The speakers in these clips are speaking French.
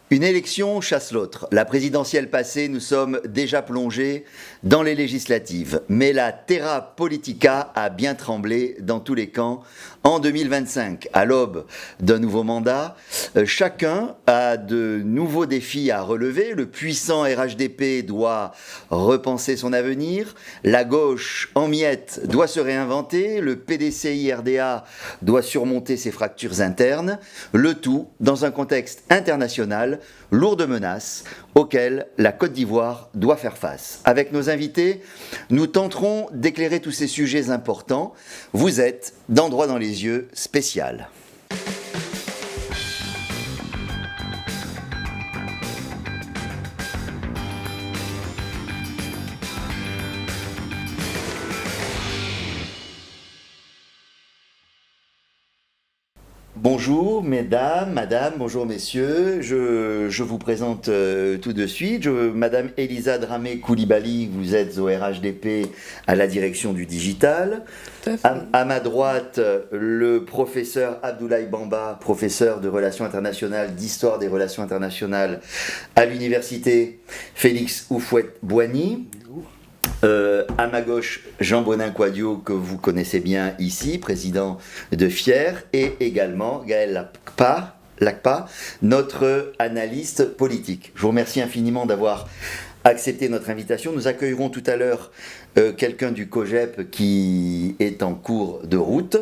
Une élection chasse l'autre. La présidentielle passée, nous sommes déjà plongés dans les législatives. Mais la terra politica a bien tremblé dans tous les camps en 2025. À l'aube d'un nouveau mandat, chacun a de nouveaux défis à relever. Le puissant RHDP doit repenser son avenir. La gauche en miettes doit se réinventer. Le PDCI-RDA doit surmonter ses fractures internes. Le tout dans un contexte international lourd de menaces auxquelles la Côte d'Ivoire doit faire face. Avec nos invités, nous tenterons d'éclairer tous ces sujets importants. Vous êtes dans Droit dans les yeux spécial. Bonjour mesdames, madame, bonjour messieurs, je vous présente tout de suite. Madame Elisa Dramé Koulibaly, vous êtes au RHDP à la direction du digital. À ma droite, le professeur Abdoulaye Bamba, professeur de relations internationales, d'histoire des relations internationales à l'université Félix Houphouët-Boigny. À ma gauche, Jean Bonin-Quadio, que vous connaissez bien ici, président de FIER, et également Gaël Lakpa, notre analyste politique. Je vous remercie infiniment d'avoir accepté notre invitation. Nous accueillerons tout à l'heure quelqu'un du COGEP qui est en cours de route.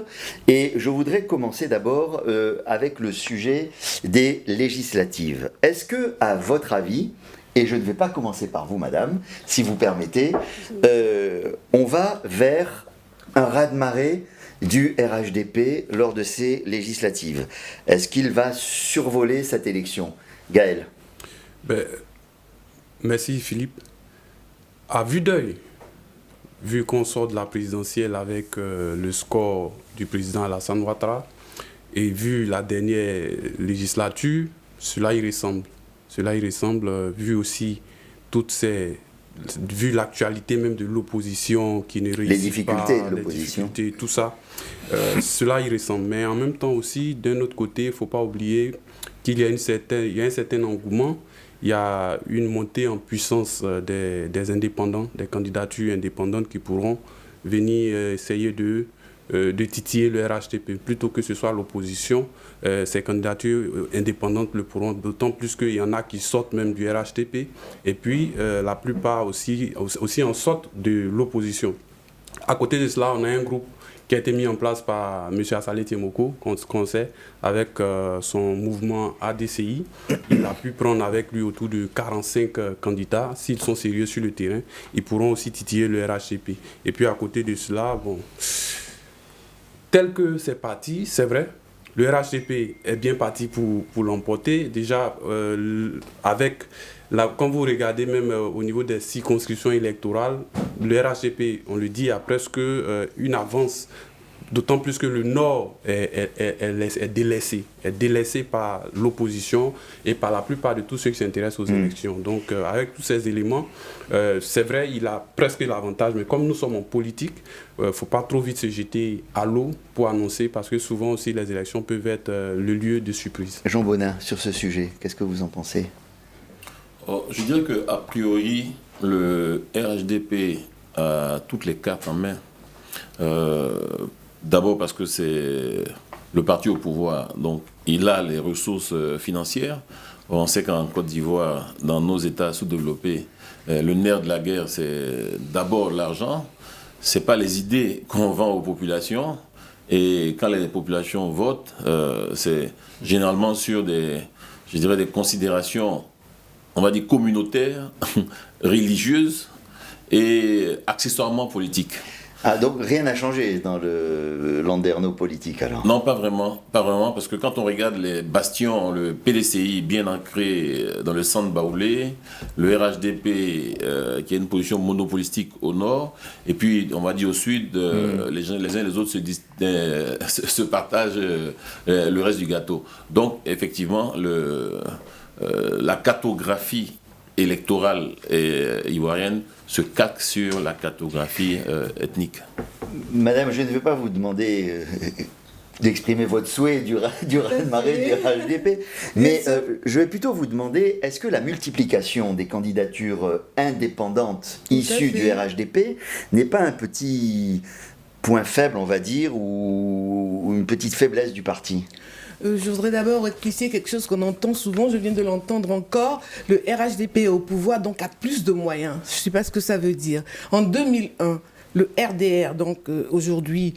Et je voudrais commencer d'abord avec le sujet des législatives. Est-ce que, à votre avis, et je ne vais pas commencer par vous, madame, si vous permettez, on va vers un raz-de-marée du RHDP lors de ces législatives. Est-ce qu'il va survoler cette élection? Gaël. Merci Philippe. À vue d'œil, vu qu'on sort de la présidentielle avec le score du président Alassane Ouattara, et vu la dernière législature, cela y ressemble. Vu aussi vu l'actualité même de l'opposition qui ne réussit pas, de l'opposition, les difficultés, tout ça, cela y ressemble. Mais en même temps aussi, d'un autre côté, il ne faut pas oublier qu'il y a un certain engouement, il y a une montée en puissance des indépendants, des candidatures indépendantes qui pourront venir essayer de titiller le RHDP. Plutôt que ce soit l'opposition, ces candidatures indépendantes le pourront, d'autant plus qu'il y en a qui sortent même du RHDP, et puis la plupart aussi en sortent de l'opposition. À côté de cela, on a un groupe qui a été mis en place par M. Assalé Tiemoko, qu'on sait, avec son mouvement ADCI. Il a pu prendre avec lui autour de 45 candidats. S'ils sont sérieux sur le terrain, ils pourront aussi titiller le RHDP. Et puis à côté de cela, tel que c'est parti, c'est vrai, le RHDP est bien parti pour l'emporter. Déjà, quand vous regardez même au niveau des circonscriptions électorales, le RHDP, on le dit, a presque une avance, d'autant plus que le Nord est délaissé par l'opposition et par la plupart de tous ceux qui s'intéressent aux élections. Donc, avec tous ces éléments, c'est vrai, il a presque l'avantage, mais comme nous sommes en politique, il ne faut pas trop vite se jeter à l'eau pour annoncer, parce que souvent aussi les élections peuvent être le lieu de surprise. Jean Bonin, sur ce sujet, qu'est-ce que vous en pensez? Je dirais qu'a priori, le RHDP a toutes les cartes en main. D'abord parce que c'est le parti au pouvoir, donc il a les ressources financières. On sait qu'en Côte d'Ivoire, dans nos États sous-développés, le nerf de la guerre, c'est d'abord l'argent. Ce n'est pas les idées qu'on vend aux populations. Et quand les populations votent, c'est généralement sur des considérations, on va dire, communautaires, religieuses et accessoirement politiques. Ah, donc rien n'a changé dans le landerneau politique alors? Non, pas vraiment, parce que quand on regarde les bastions, le PDCI bien ancré dans le centre Baoulé, le RHDP qui a une position monopolistique au nord, et puis on va dire au sud, les uns et les autres se partagent le reste du gâteau. Donc effectivement, la cartographie électorale ivoirienne se calque sur la cartographie ethnique. Madame, je ne vais pas vous demander d'exprimer votre souhait du raz-de-marée du RHDP. Mais je vais plutôt vous demander, est-ce que la multiplication des candidatures indépendantes issues du RHDP n'est pas un petit point faible, on va dire, ou une petite faiblesse du parti ? Je voudrais d'abord rectifier quelque chose qu'on entend souvent, je viens de l'entendre encore, le RHDP est au pouvoir, donc a plus de moyens. Je ne sais pas ce que ça veut dire. En 2001, le RDR, donc aujourd'hui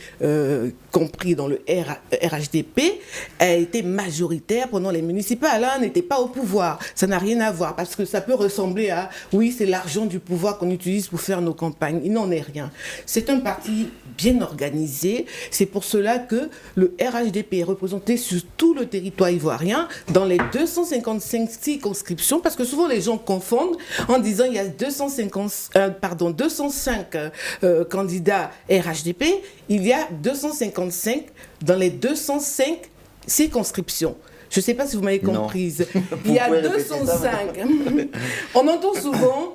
compris dans le RHDP, a été majoritaire pendant les municipales. Là, n'était pas au pouvoir. Ça n'a rien à voir parce que ça peut ressembler à, oui, c'est l'argent du pouvoir qu'on utilise pour faire nos campagnes. Il n'en est rien. C'est un parti bien organisé. C'est pour cela que le RHDP est représenté sur tout le territoire ivoirien dans les 255 circonscriptions parce que souvent les gens confondent en disant il y a 205 candidats RHDP, il y a 255 dans les 205 circonscriptions. Je ne sais pas si vous m'avez comprise. Il y a 205. On entend souvent,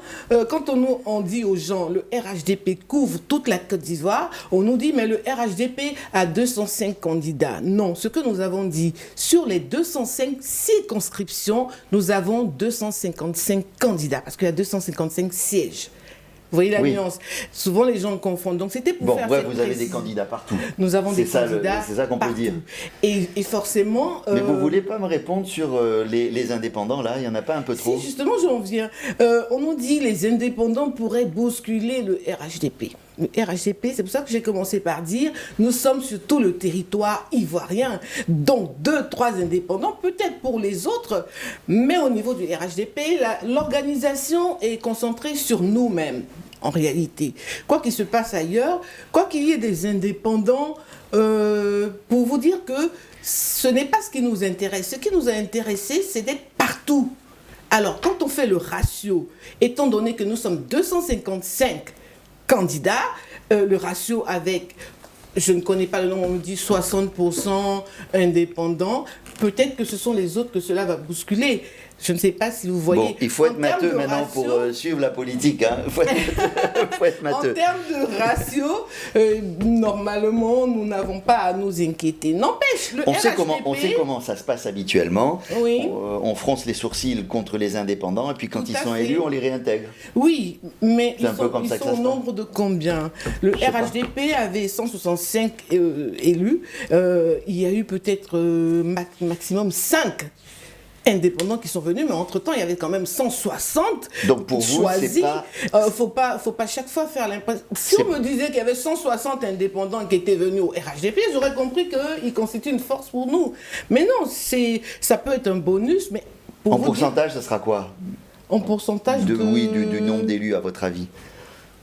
quand on dit aux gens, le RHDP couvre toute la Côte d'Ivoire, on nous dit, mais le RHDP a 205 candidats. Non, ce que nous avons dit, sur les 205 circonscriptions, nous avons 255 candidats, parce qu'il y a 255 sièges. Vous voyez la nuance. Souvent, les gens confondent. Donc, c'était pour faire cette vous avez des candidats partout. Nous avons des candidats c'est ça qu'on peut dire. Et forcément... Mais vous ne voulez pas me répondre sur les indépendants, là? Il n'y en a pas un peu trop? Si, justement, j'en viens. On nous dit que les indépendants pourraient bousculer le RHDP. Le RHDP, c'est pour ça que j'ai commencé par dire, nous sommes sur tout le territoire ivoirien. Donc, 2-3 indépendants, peut-être pour les autres, mais au niveau du RHDP, l'organisation est concentrée sur nous-mêmes. En réalité, quoi qu'il se passe ailleurs, quoi qu'il y ait des indépendants, pour vous dire que ce n'est pas ce qui nous intéresse. Ce qui nous a intéressé, c'est d'être partout. Alors, quand on fait le ratio, étant donné que nous sommes 255 candidats, le ratio avec, je ne connais pas le nom, on me dit 60% indépendants, peut-être que ce sont les autres que cela va bousculer. Je ne sais pas si vous voyez... Bon, il faut être matheux maintenant pour suivre la politique. Hein. Faut être matheux. En termes de ratio, normalement, nous n'avons pas à nous inquiéter. N'empêche, le RHDP... On sait comment ça se passe habituellement. Oui. On fronce les sourcils contre les indépendants et puis quand ils sont élus, on les réintègre. Oui, mais ils sont au nombre de combien? Le RHDP avait 165 élus. Il y a eu peut-être maximum 5 indépendants qui sont venus, mais entre-temps, il y avait quand même 160 donc pour choisis. Vous, faut pas chaque fois faire l'impression... Si on me disait qu'il y avait 160 indépendants qui étaient venus au RHDP, j'aurais compris qu'ils constituent une force pour nous. Mais non, ça peut être un bonus, mais... En pourcentage, ça sera quoi? En pourcentage du nombre d'élus, à votre avis?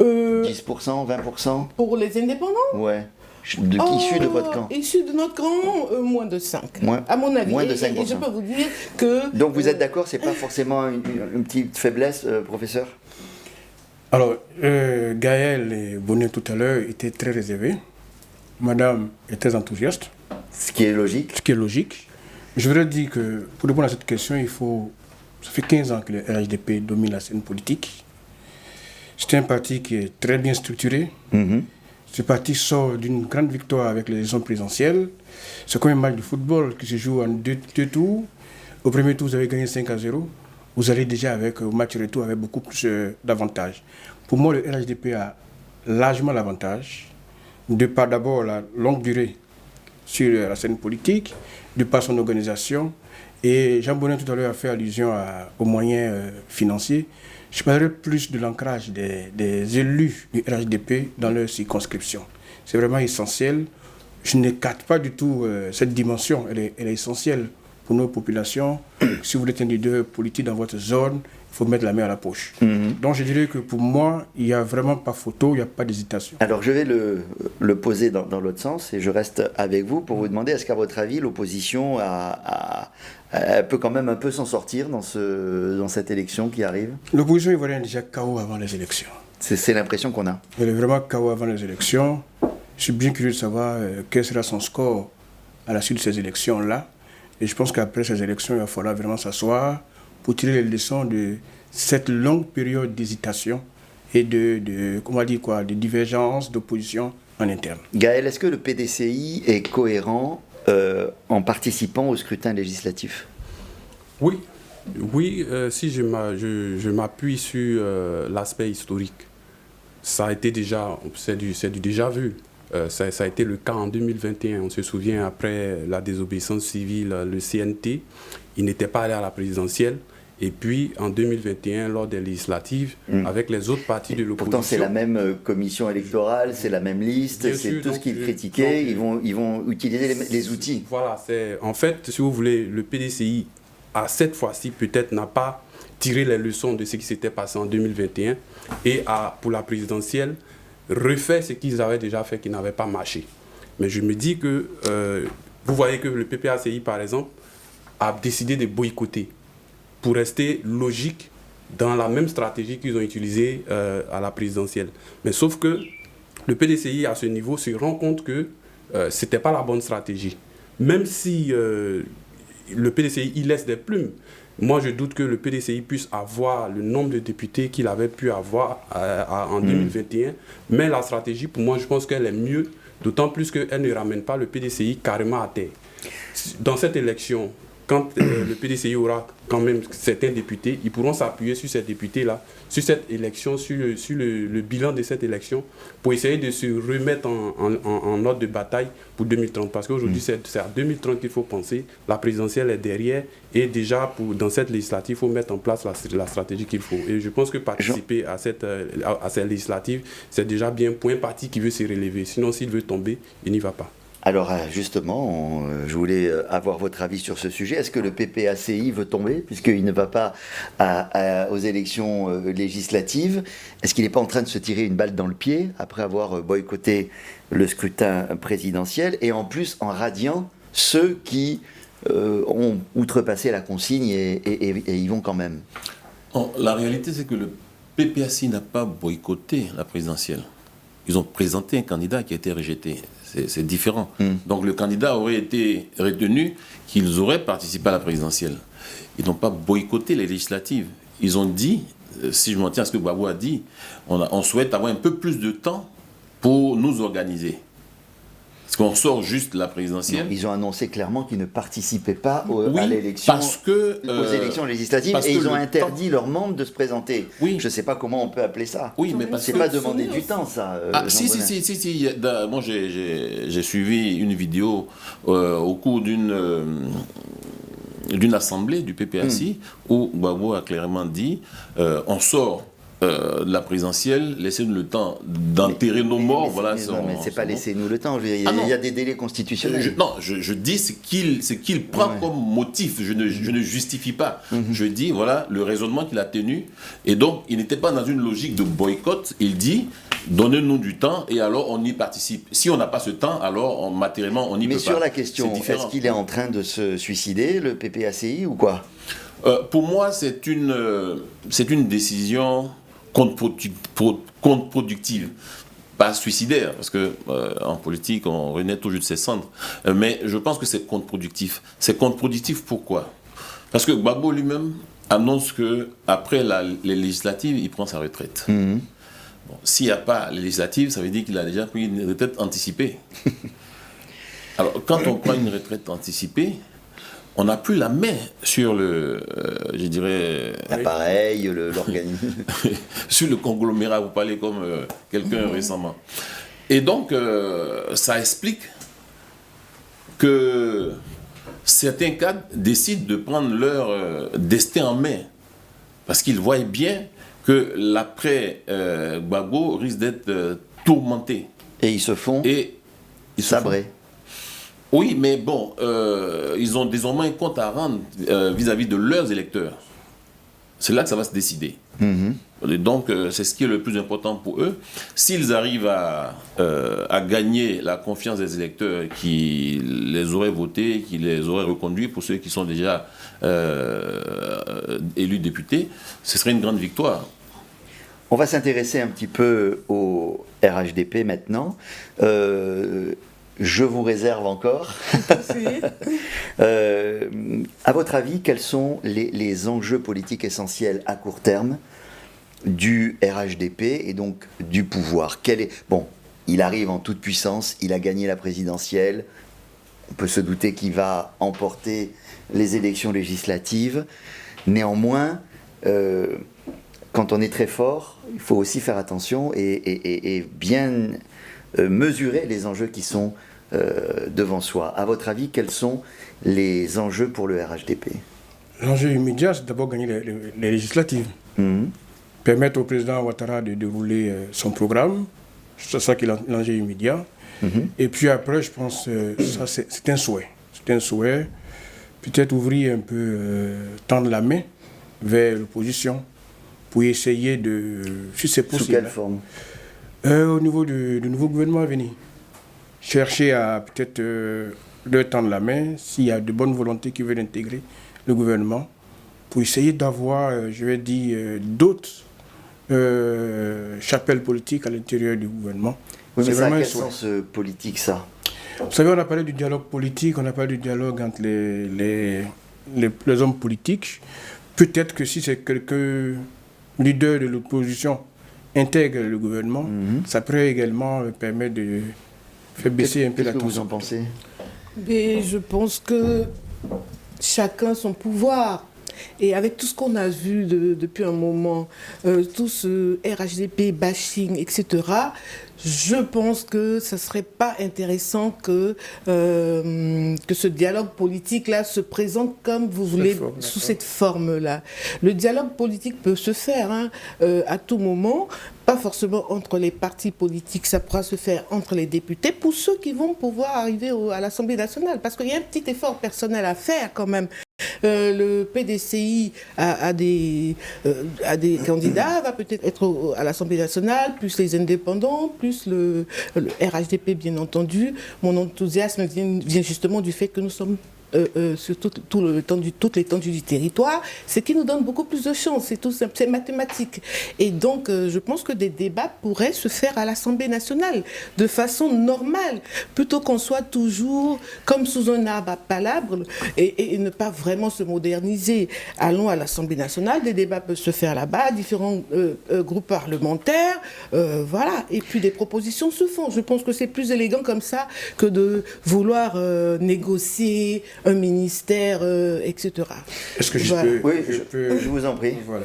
10%, 20%? Pour les indépendants? Ouais. Issus de votre camp? Issus de notre camp, moins de 5. À mon avis. Moins de 5%. Et je peux vous dire que... Donc vous êtes d'accord, c'est pas forcément une petite faiblesse, professeur? Alors, Gaël et Bonnet tout à l'heure étaient très réservés. Madame est très enthousiaste. Ce qui est logique. Ce qui est logique. Je voudrais dire que, pour répondre à cette question, ça fait 15 ans que le RHDP domine la scène politique. C'est un parti qui est très bien structuré. Ce parti sort d'une grande victoire avec les élections présidentielles. C'est comme un match de football qui se joue en deux tours. Au premier tour, vous avez gagné 5-0. Vous allez déjà au match retour avec beaucoup plus d'avantages. Pour moi, le RHDP a largement l'avantage, de par d'abord la longue durée sur la scène politique, de par son organisation. Et Jean Bonnet tout à l'heure a fait allusion aux moyens financiers. Je parlerai plus de l'ancrage des élus du RHDP dans leur circonscription. C'est vraiment essentiel. Je n'écarte pas du tout cette dimension. Elle est essentielle pour nos populations. Si vous êtes un leader politique dans votre zone, il faut mettre la main à la poche. Donc je dirais que pour moi, il n'y a vraiment pas photo, il n'y a pas d'hésitation. Alors je vais le poser dans l'autre sens et je reste avec vous pour vous demander, est-ce qu'à votre avis, l'opposition elle peut quand même un peu s'en sortir dans cette élection qui arrive? L'opposition ivoirienne est déjà KO avant les élections. C'est l'impression qu'on a. Elle est vraiment KO avant les élections. Je suis bien curieux de savoir quel sera son score à la suite de ces élections-là. Et je pense qu'après ces élections, il va falloir vraiment s'asseoir pour tirer les leçons de cette longue période d'hésitation et de divergence, d'opposition en interne. Gaël, est-ce que le PDCI est cohérent en participant au scrutin législatif? Oui, si je m'appuie sur l'aspect historique, ça a été déjà, c'est du déjà vu. Ça a été le cas en 2021. On se souvient, après la désobéissance civile, le CNT, il n'était pas allé à la présidentielle. Et puis, en 2021, lors des législatives, avec les autres partis de l'opposition... Pourtant, c'est la même commission électorale, c'est la même liste, c'est tout ce qu'ils critiquaient. Ils vont utiliser les outils. Voilà, en fait, si vous voulez, le PDCI, à cette fois-ci, peut-être n'a pas tiré les leçons de ce qui s'était passé en 2021 et pour la présidentielle, refait ce qu'ils avaient déjà fait qui n'avait pas marché. Mais je me dis que, vous voyez que le PPACI, par exemple, a décidé de boycotter pour rester logique dans la même stratégie qu'ils ont utilisée à la présidentielle. Mais sauf que le PDCI, à ce niveau, se rend compte que ce n'était pas la bonne stratégie. Même si le PDCI il laisse des plumes, moi je doute que le PDCI puisse avoir le nombre de députés qu'il avait pu avoir en 2021. Mais la stratégie, pour moi, je pense qu'elle est mieux, d'autant plus qu'elle ne ramène pas le PDCI carrément à terre. Dans cette élection, quand le PDCI aura quand même certains députés, ils pourront s'appuyer sur ces députés-là, sur cette élection, sur le bilan de cette élection, pour essayer de se remettre en ordre de bataille pour 2030. Parce qu'aujourd'hui, c'est à 2030 qu'il faut penser. La présidentielle est derrière. Et déjà, dans cette législative, il faut mettre en place la stratégie qu'il faut. Et je pense que participer à cette législative, c'est déjà bien pour un parti qui veut se relever. Sinon, s'il veut tomber, il n'y va pas. Alors justement, je voulais avoir votre avis sur ce sujet. Est-ce que le PPACI veut tomber, puisqu'il ne va pas aux élections législatives? Est-ce qu'il n'est pas en train de se tirer une balle dans le pied après avoir boycotté le scrutin présidentiel, et en plus en radiant ceux qui ont outrepassé la consigne et y vont quand même? La réalité, c'est que le PPACI n'a pas boycotté la présidentielle. Ils ont présenté un candidat qui a été rejeté. C'est différent. Donc le candidat aurait été retenu qu'ils auraient participé à la présidentielle. Ils n'ont pas boycotté les législatives. Ils ont dit, si je m'en tiens à ce que Gbagbo a dit, on souhaite avoir un peu plus de temps pour nous organiser. Parce qu'on sort juste de la présidentielle. Non, ils ont annoncé clairement qu'ils ne participaient pas à l'élection, aux élections législatives, et ils ont interdit leurs membres de se présenter. Oui. Je ne sais pas comment on peut appeler ça. Oui, mais parce c'est que pas demander du temps, ça. Si. Moi, j'ai suivi une vidéo au cours d'une assemblée du PPACI où Gbagbo a clairement dit on sort de la présidentielle, laissez-nous le temps d'enterrer nos morts. Voilà, mais c'est pas laissez-nous le temps. Il y a des délais constitutionnels. Je dis ce qu'il prend comme motif. Je ne justifie pas. Je dis, voilà, le raisonnement qu'il a tenu. Et donc, il n'était pas dans une logique de boycott. Il dit, donnez-nous du temps et alors on y participe. Si on n'a pas ce temps, alors matériellement, on n'y peut pas. Mais sur la question, est-ce qu'il est en train de se suicider, le PPACI, ou quoi? Pour moi, c'est une décision contre-productive, pas suicidaire, parce que en politique on renaît toujours de ses cendres, mais je pense que c'est contre-productif. C'est contre-productif pourquoi? Parce que Gbagbo lui-même annonce que après les législatives, il prend sa retraite. Bon, s'il n'y a pas les législatives, ça veut dire qu'il a déjà pris une retraite anticipée. Alors quand on prend une retraite anticipée, on n'a plus la main sur je dirais... l'appareil, l'organisme. Sur le conglomérat, vous parlez comme quelqu'un récemment. Et donc, ça explique que certains cadres décident de prendre leur destin en main. Parce qu'ils voient bien que l'après Gbagbo risque d'être tourmenté. Et ils se font sabrer. Oui, mais bon, ils ont désormais un compte à rendre vis-à-vis de leurs électeurs. C'est là que ça va se décider. Et donc, c'est ce qui est le plus important pour eux. S'ils arrivent à gagner la confiance des électeurs qui les auraient votés, qui les auraient reconduits, pour ceux qui sont déjà élus députés, ce serait une grande victoire. On va s'intéresser un petit peu au RHDP maintenant. Je vous réserve encore. À votre avis, quels sont les enjeux politiques essentiels à court terme du RHDP et donc du pouvoir? Bon, il arrive en toute puissance, il a gagné la présidentielle, on peut se douter qui va emporter les élections législatives. Néanmoins, quand on est très fort, il faut aussi faire attention et bien mesurer les enjeux qui sont devant soi. À votre avis, quels sont les enjeux pour le RHDP? L'enjeu immédiat, c'est d'abord gagner les législatives. Permettre au président Ouattara de dérouler son programme. C'est ça qui est l'enjeu immédiat. Et puis après, je pense que ça, c'est un souhait. C'est un souhait. Peut-être ouvrir un peu, tendre la main vers l'opposition pour essayer de, si c'est possible. Sous quelle forme? Au niveau du nouveau gouvernement à venir. Chercher à peut-être leur tendre la main s'il y a de bonnes volontés qui veulent intégrer le gouvernement pour essayer d'avoir, je vais dire, d'autres chapelles politiques à l'intérieur du gouvernement. Oui, mais ça a quel sens politique, ça? Vous savez, on a parlé du dialogue politique, on a parlé du dialogue entre les hommes politiques. Peut-être que si c'est quelques leaders de l'opposition intègrent le gouvernement, ça pourrait également permettre de faire baisser un peu la tension. Qu'est-ce que vous en pensez? Mais je pense que chacun son pouvoir. Et avec tout ce qu'on a vu depuis un moment, tout ce RHDP bashing, etc., je pense que ce ne serait pas intéressant que ce dialogue politique-là se présente comme vous voulez, sous cette forme-là. Le dialogue politique peut se faire à tout moment, pas forcément entre les partis politiques, ça pourra se faire entre les députés, pour ceux qui vont pouvoir arriver à l'Assemblée nationale, parce qu'il y a un petit effort personnel à faire quand même. Le PDCI a des candidats, va peut-être être à l'Assemblée nationale, plus les indépendants, plus le RHDP bien entendu. Mon enthousiasme vient justement du fait que nous sommes sur toute l'étendue du territoire, ce qui nous donne beaucoup plus de chance, c'est mathématique. Et donc, je pense que des débats pourraient se faire à l'Assemblée nationale, de façon normale, plutôt qu'on soit toujours comme sous un arbre à palabres et ne pas vraiment se moderniser. Allons à l'Assemblée nationale, des débats peuvent se faire là-bas, différents groupes parlementaires, voilà, et puis des propositions se font. Je pense que c'est plus élégant comme ça que de vouloir négocier un ministère, etc. Est-ce que je voilà. peux... Oui, je vous en prie. Voilà.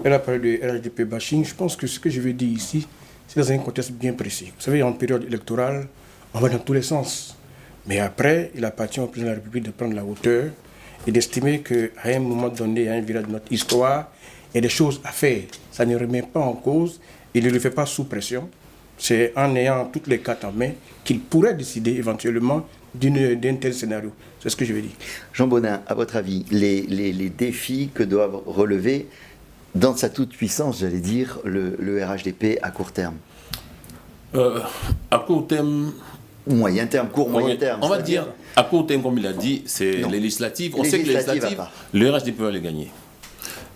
Elle a parlé de RHDP bashing. Je pense que ce que je vais dire ici, c'est dans un contexte bien précis. Vous savez, en période électorale, on va dans tous les sens. Mais après, il appartient au président de la République de prendre la hauteur et d'estimer qu'à un moment donné, à un virage de notre histoire, il y a des choses à faire. Ça ne remet pas en cause, il ne le fait pas sous pression. C'est en ayant toutes les cartes en main qu'il pourrait décider éventuellement d'un tel scénario. C'est ce que je veux dire. Jean Bonin, à votre avis, les défis que doivent relever, dans sa toute puissance, j'allais dire, le RHDP à court terme? À court terme... Moyen terme, moyen terme. On va dire, à court terme, comme il a dit, c'est les législatives. On sait que les législatives, le RHDP va les gagner.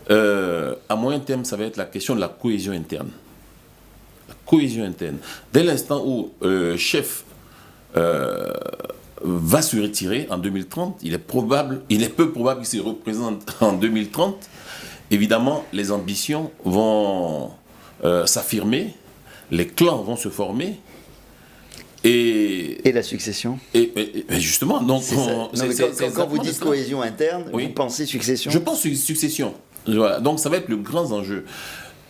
À moyen terme, ça va être la question de la cohésion interne. La cohésion interne. Dès l'instant où le chef va se retirer en 2030, il est peu probable qu'il se représente en 2030. Évidemment, les ambitions vont s'affirmer, les clans vont se former. Et la succession? Et justement, donc... Quand vous dites cohésion interne, oui, vous pensez succession? Je pense succession. Voilà. Donc ça va être le grand enjeu.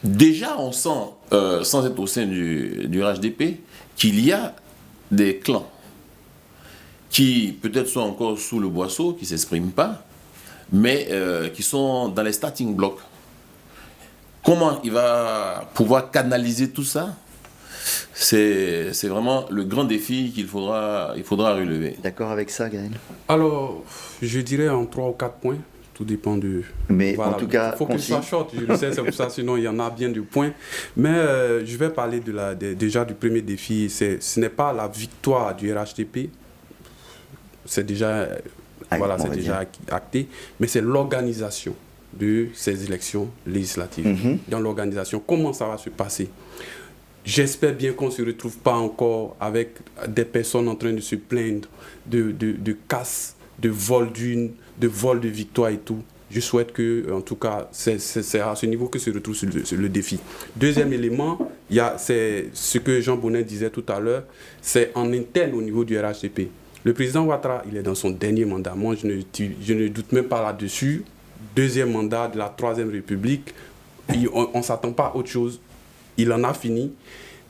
Déjà, on sent, sans être au sein du RHDP, qu'il y a des clans qui peut-être sont encore sous le boisseau, qui ne s'expriment pas, mais qui sont dans les starting blocks. Comment il va pouvoir canaliser tout ça? C'est vraiment le grand défi qu'il faudra relever. D'accord avec ça, Gaël? Alors, je dirais en 3 ou 4 points. Tout dépend de... Mais voilà. En tout cas... Il faut que ce soit short, je le sais, c'est pour ça, sinon il y en a bien de points. Mais je vais parler déjà du premier défi. Ce n'est pas la victoire du RHDP. C'est déjà, déjà acté. Mais c'est l'organisation de ces élections législatives. Dans l'organisation, comment ça va se passer? J'espère bien qu'on ne se retrouve pas encore avec des personnes en train de se plaindre de casse, de vol d'une, de vol de victoire et tout. Je souhaite que, en tout cas, c'est à ce niveau que se retrouve le défi. Deuxième élément, c'est ce que Jean Bonin disait tout à l'heure, c'est en interne au niveau du RHDP. Le président Ouattara, il est dans son dernier mandat. Moi, je ne doute même pas là-dessus. Deuxième mandat de la Troisième République, on ne s'attend pas à autre chose. Il en a fini.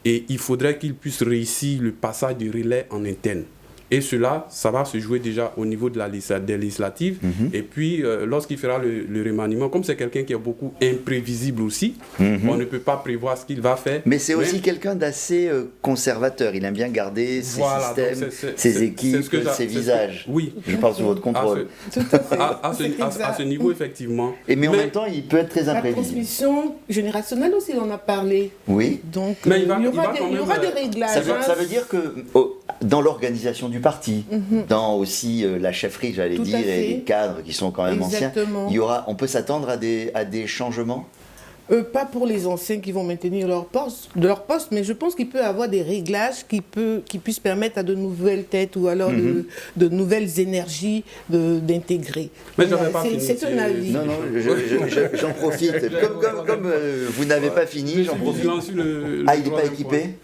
Et il faudrait qu'il puisse réussir le passage du relais en interne. Et cela, ça va se jouer déjà au niveau des législatives. Et puis, lorsqu'il fera le remaniement, comme c'est quelqu'un qui est beaucoup imprévisible aussi, on ne peut pas prévoir ce qu'il va faire. Mais c'est aussi quelqu'un d'assez conservateur. Il aime bien garder ses systèmes, ses équipes, ses visages. Oui. Je parle sous votre contrôle. À ce niveau, effectivement. Mais en même temps, il peut être très La imprévisible. transmission générationnelle aussi, on en a parlé. Oui. Donc, Mais il y aura des réglages. Ça veut dire que dans l'organisation du parti, dans aussi la chefferie, j'allais Tout dire, à fait. et les cadres qui sont quand même Exactement. anciens, on peut s'attendre à des changements. Pas pour les anciens qui vont maintenir leur poste, mais je pense qu'il peut y avoir des réglages qui puissent permettre à de nouvelles têtes ou alors de nouvelles énergies d'intégrer. Mais j'avais pas fini. C'est un avis. Non, j'en profite. Comme vous n'avez pas fini, j'en profite. Ah, il n'est pas équipé.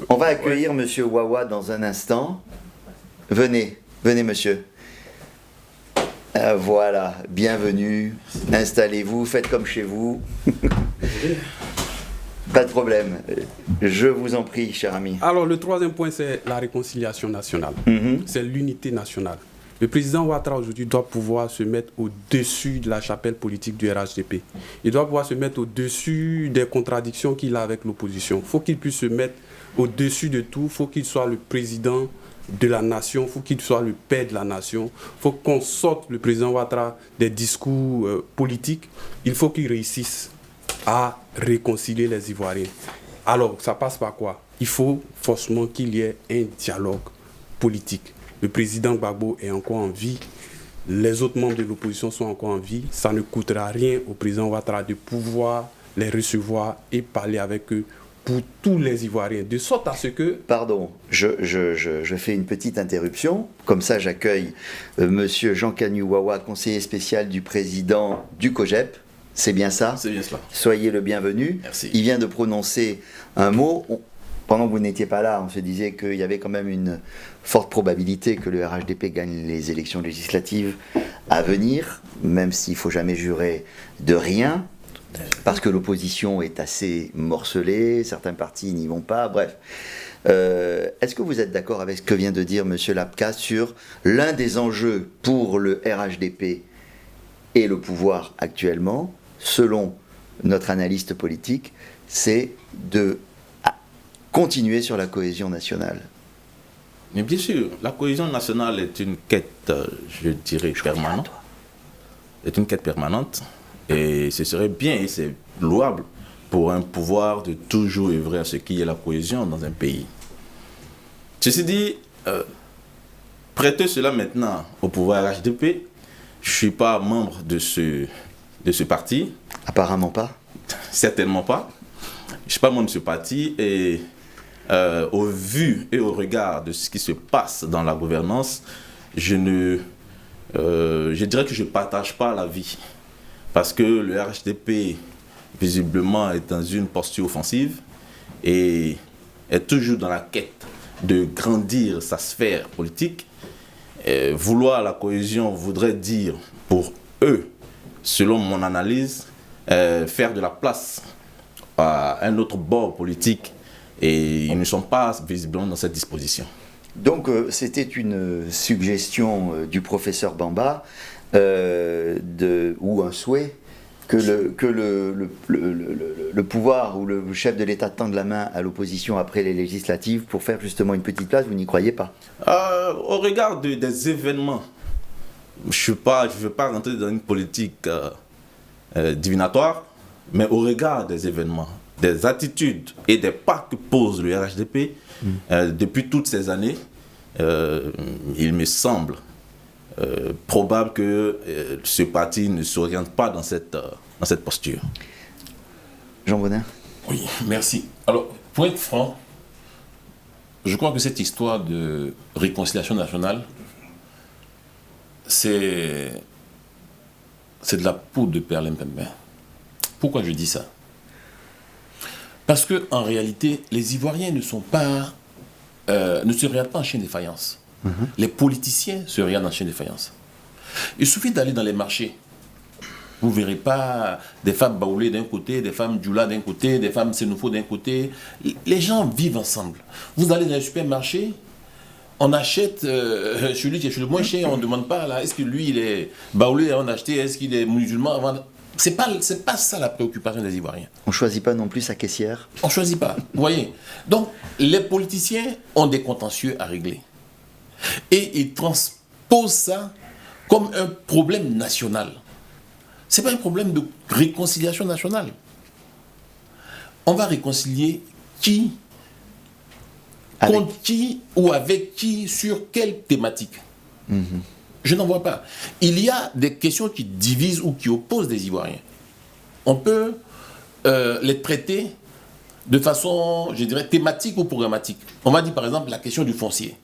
On va accueillir Monsieur Wawa dans un instant. Venez, monsieur. Voilà, bienvenue. Installez-vous, faites comme chez vous. Pas de problème. Je vous en prie, cher ami. Alors, le troisième point, c'est la réconciliation nationale. C'est l'unité nationale. Le président Ouattara, aujourd'hui, doit pouvoir se mettre au-dessus de la chapelle politique du RHDP. Il doit pouvoir se mettre au-dessus des contradictions qu'il a avec l'opposition. Il faut qu'il puisse se mettre au-dessus de tout. Il faut qu'il soit le président de la nation. Il faut qu'il soit le père de la nation. Il faut qu'on sorte le président Ouattara des discours politiques. Il faut qu'il réussisse à réconcilier les Ivoiriens. Alors, ça passe par quoi? Il faut forcément qu'il y ait un dialogue politique. Le président Gbagbo est encore en vie, les autres membres de l'opposition sont encore en vie. Ça ne coûtera rien au président Ouattara de pouvoir les recevoir et parler avec eux pour tous les Ivoiriens, de sorte à ce que... Pardon, je fais une petite interruption. Comme ça, j'accueille Monsieur Jean Kanyou-Wawa, conseiller spécial du président du COJEP. C'est bien ça? C'est bien cela. Soyez le bienvenu. Merci. Il vient de prononcer un mot. Pendant que vous n'étiez pas là, on se disait qu'il y avait quand même une forte probabilité que le RHDP gagne les élections législatives à venir, même s'il ne faut jamais jurer de rien, parce que l'opposition est assez morcelée, certains partis n'y vont pas, bref. Est-ce que vous êtes d'accord avec ce que vient de dire M. Lapka sur l'un des enjeux pour le RHDP et le pouvoir actuellement, selon notre analyste politique, c'est de continuer sur la cohésion nationale? Mais bien sûr, la cohésion nationale est une quête, je dirais, permanente. C'est une quête permanente. Et ce serait bien et c'est louable pour un pouvoir de toujours œuvrer à ce qu'il y ait la cohésion dans un pays. Ceci dit, prêter cela maintenant au pouvoir HDP, je ne suis pas membre de ce parti. Apparemment pas. Certainement pas. Je ne suis pas membre de ce parti et au vu et au regard de ce qui se passe dans la gouvernance, je dirais que je ne partage pas l'avis. Parce que le RHDP, visiblement, est dans une posture offensive et est toujours dans la quête de grandir sa sphère politique. Vouloir la cohésion voudrait dire, pour eux, selon mon analyse, faire de la place à un autre bord politique. Et ils ne sont pas visiblement dans cette disposition. Donc c'était une suggestion du professeur Bamba ou un souhait que le pouvoir ou le chef de l'État tende la main à l'opposition après les législatives pour faire justement une petite place. Vous n'y croyez pas? Au regard des événements, je ne veux pas rentrer dans une politique divinatoire, mais au regard des événements, des attitudes et des pas que pose le RHDP depuis toutes ces années, il me semble probable que ce parti ne s'oriente pas dans cette posture. Jean Bonnin? Oui, merci. Alors, pour être franc, je crois que cette histoire de réconciliation nationale, c'est de la poudre de perlimpinpin. Pourquoi je dis ça? Parce qu'en réalité, les Ivoiriens ne se regardent pas en chien de faïence. Les politiciens se regardent en chaîne de faïence. Il suffit d'aller dans les marchés. Vous ne verrez pas des femmes baoulées d'un côté, des femmes djoula d'un côté, des femmes sénoufo d'un côté. Les gens vivent ensemble. Vous allez dans les supermarchés, on achète celui qui est le moins cher, on ne demande pas là, est-ce que lui il est baoulé avant d'acheter, est-ce qu'il est musulman avant. C'est pas ça la préoccupation des Ivoiriens. On ne choisit pas non plus sa caissière. On ne choisit pas, vous voyez. Donc, les politiciens ont des contentieux à régler. Et ils transposent ça comme un problème national. Ce n'est pas un problème de réconciliation nationale. On va réconcilier qui, contre qui ou avec qui, sur quelle thématique. Je n'en vois pas. Il y a des questions qui divisent ou qui opposent des Ivoiriens. On peut les traiter de façon, je dirais, thématique ou programmatique. On va dire par exemple la question du foncier.